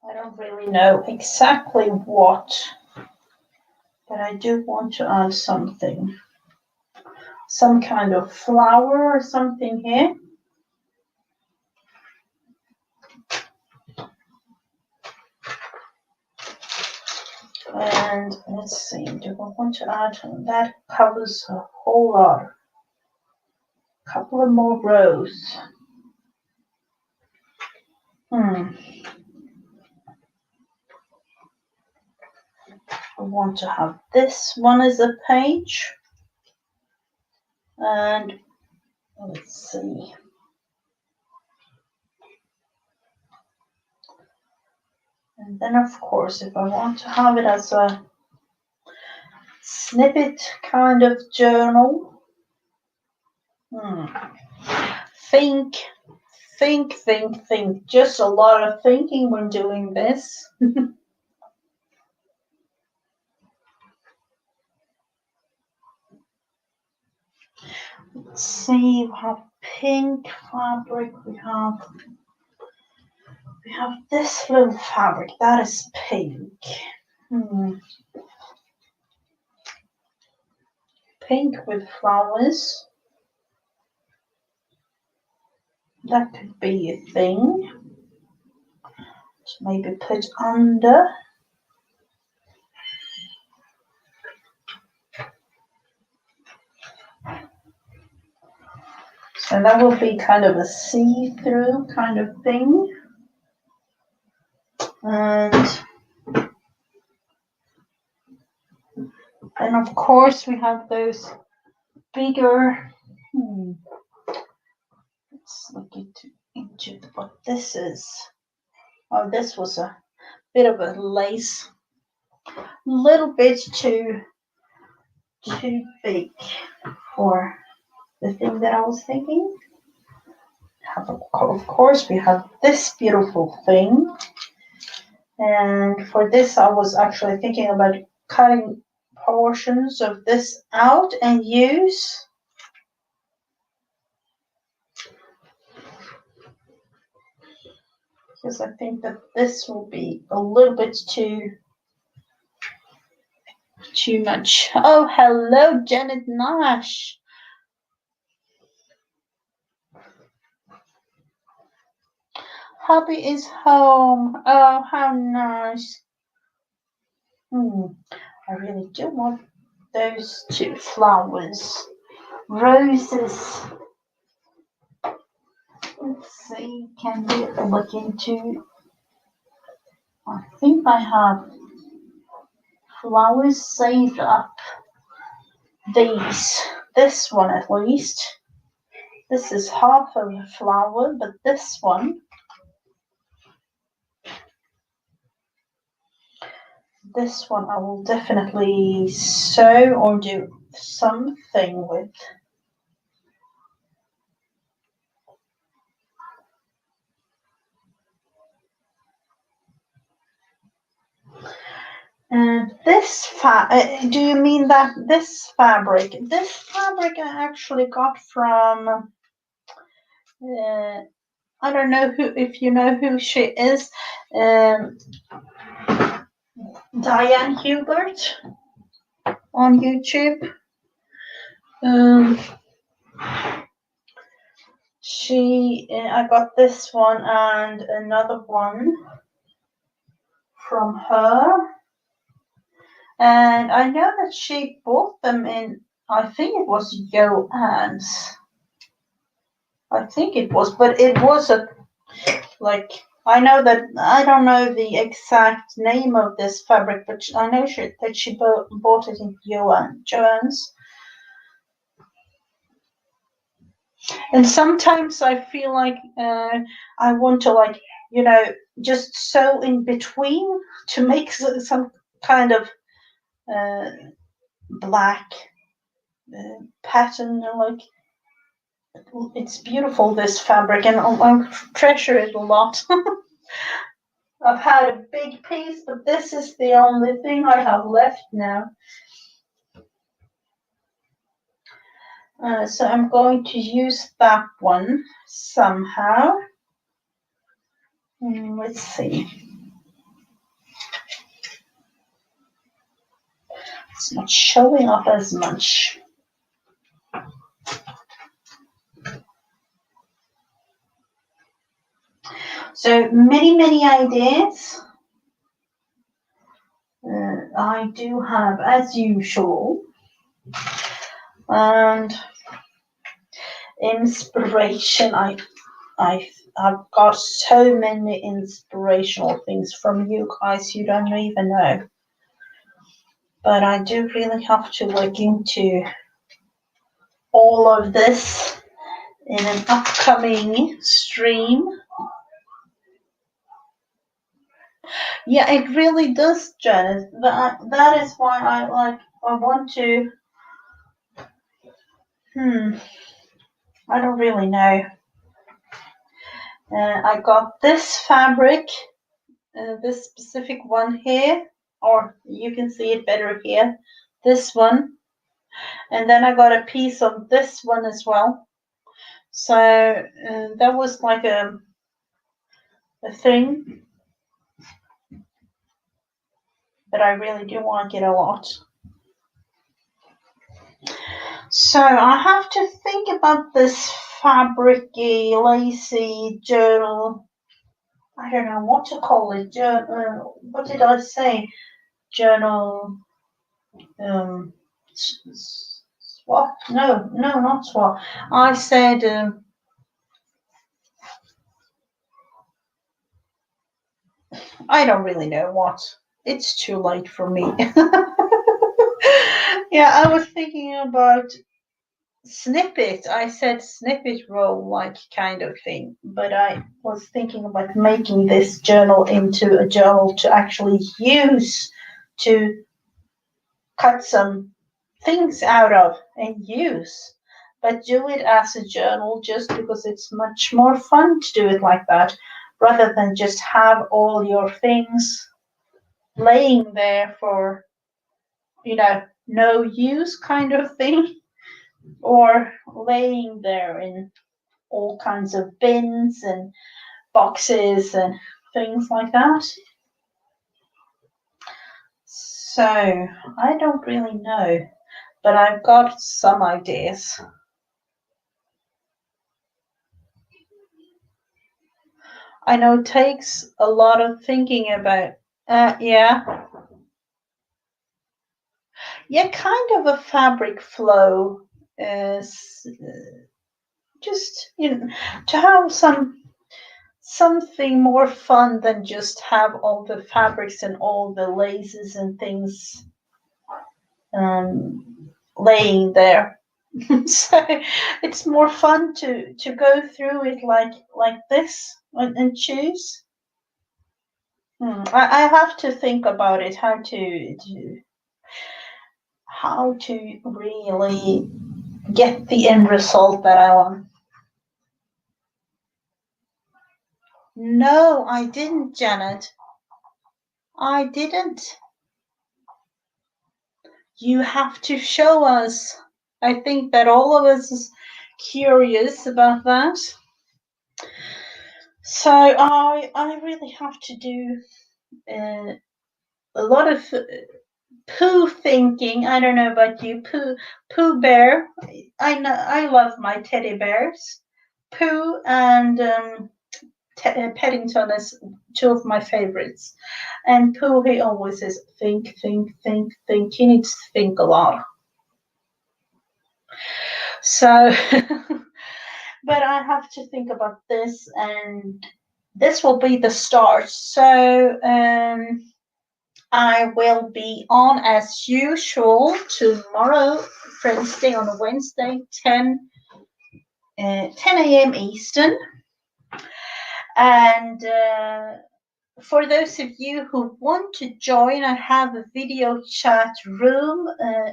I don't really know exactly what, but I do want to add something. Some kind of flower or something here. And let's see, do I want to add, that covers a whole lot. A couple of more rows. I want to have this one as a page. And let's see. And then of course, if I want to have it as a snippet kind of journal, think. Just a lot of thinking when doing this. Let's see, we have pink fabric, we have this little fabric, that is pink. Pink with flowers. That could be a thing. So maybe put under. So that will be kind of a see-through kind of thing. And then of course we have those bigger, let's look into what this is. Oh, this was a bit of a lace, little bit too big for the thing that I was thinking. Of course, we have this beautiful thing. And for this, I was actually thinking about cutting portions of this out and use. Because I think that this will be a little bit too much. Oh, hello, Janet Nash. Hubby is home. Oh, how nice. I really do want those two flowers. Roses. Let's see, can we look into, I think I have flowers saved up. This one at least. This is half of a flower, but this one I will definitely sew or do something with. And do you mean that this fabric? This fabric I actually got from, I don't know if you know who she is, Diane Hubert on YouTube. I got this one and another one from her. And I know that she bought them in, I think it was Joann's. I think it was, but it was I know that, I don't know the exact name of this fabric, but I know that she bought it in Joann's. And sometimes I feel like I want to just sew in between to make some kind of black pattern. It's beautiful, this fabric, and I treasure it a lot. I've had a big piece, but this is the only thing I have left now. So I'm going to use that one somehow. Let's see. It's not showing up as much. So many ideas. I do have, as usual, and inspiration. I've got so many inspirational things from you guys you don't even know. But I do really have to look into all of this in an upcoming stream. Yeah, it really does, Janet. That is why I want to. I don't really know. I got this fabric, this specific one here, or you can see it better here. This one, and then I got a piece of this one as well. So that was like a thing. But I really do like it a lot. So I have to think about this fabricy, lacy journal. I don't know what to call it. What did I say? Journal. Swap? No, not swap. I said. I don't really know what. It's too late for me. Yeah, I was thinking about snippet. I said snippet roll like kind of thing, but I was thinking about making this journal into a journal to actually use to cut some things out of and use, but do it as a journal just because it's much more fun to do it like that rather than just have all your things laying there for no use kind of thing, or laying there in all kinds of bins and boxes and things like that. So I don't really know, but I've got some ideas. I know it takes a lot of thinking about, yeah, kind of a fabric flow, just, to have something more fun than just have all the fabrics and all the laces and things laying there. So it's more fun to go through it like this and choose. I have to think about it, how to really get the end result that I want. No, I didn't, Janet. I didn't. You have to show us. I think that all of us is curious about that. So I really have to do a lot of poo thinking. I don't know about you, Pooh Bear. I know I love my teddy bears. Pooh and Paddington is two of my favorites. And Pooh, he always says, think, think, think, think. He needs to think a lot. So, but I have to think about this, and this will be the start. So, I will be on as usual tomorrow, Friends Day on a Wednesday, 10 a.m. Eastern. And for those of you who want to join, I have a video chat room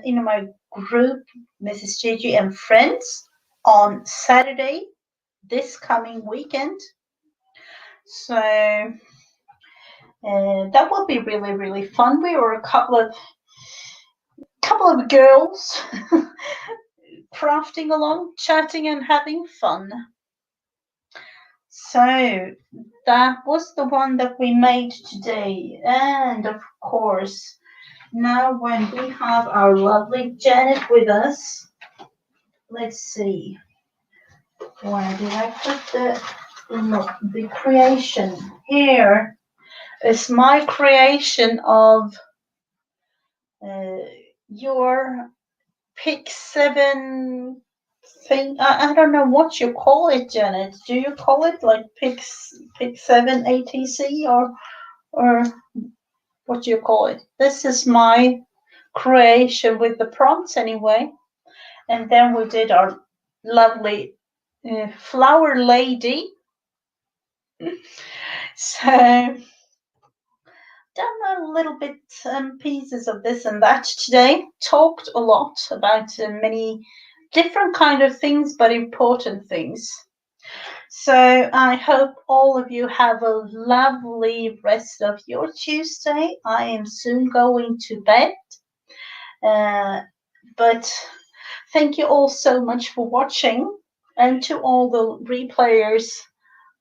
in my group, Mrs. Gigi and Friends, on Saturday, this coming weekend. So that will be really, really fun. We were a couple of girls crafting along, chatting and having fun. So that was the one that we made today. And of course, now when we have our lovely Janet with us, let's see. Where did I put the creation? Here is my creation of your Pick 7 thing. I don't know what you call it, Janet. Do you call it like Pick 7 ATC or what do you call it? This is my creation with the prompts anyway. And then we did our lovely flower lady. So done a little bit pieces of this and that today. Talked a lot about many different kind of things, but important things. So I hope all of you have a lovely rest of your Tuesday. I am soon going to bed. But thank you all so much for watching. And to all the replayers,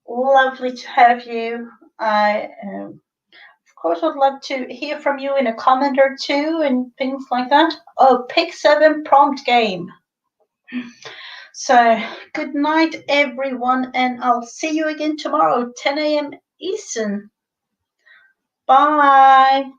lovely to have you. I, of course, would love to hear from you in a comment or two and things like that. Oh, Pick 7 prompt game. So good night, everyone, and I'll see you again tomorrow, 10 a.m. Eastern. Bye.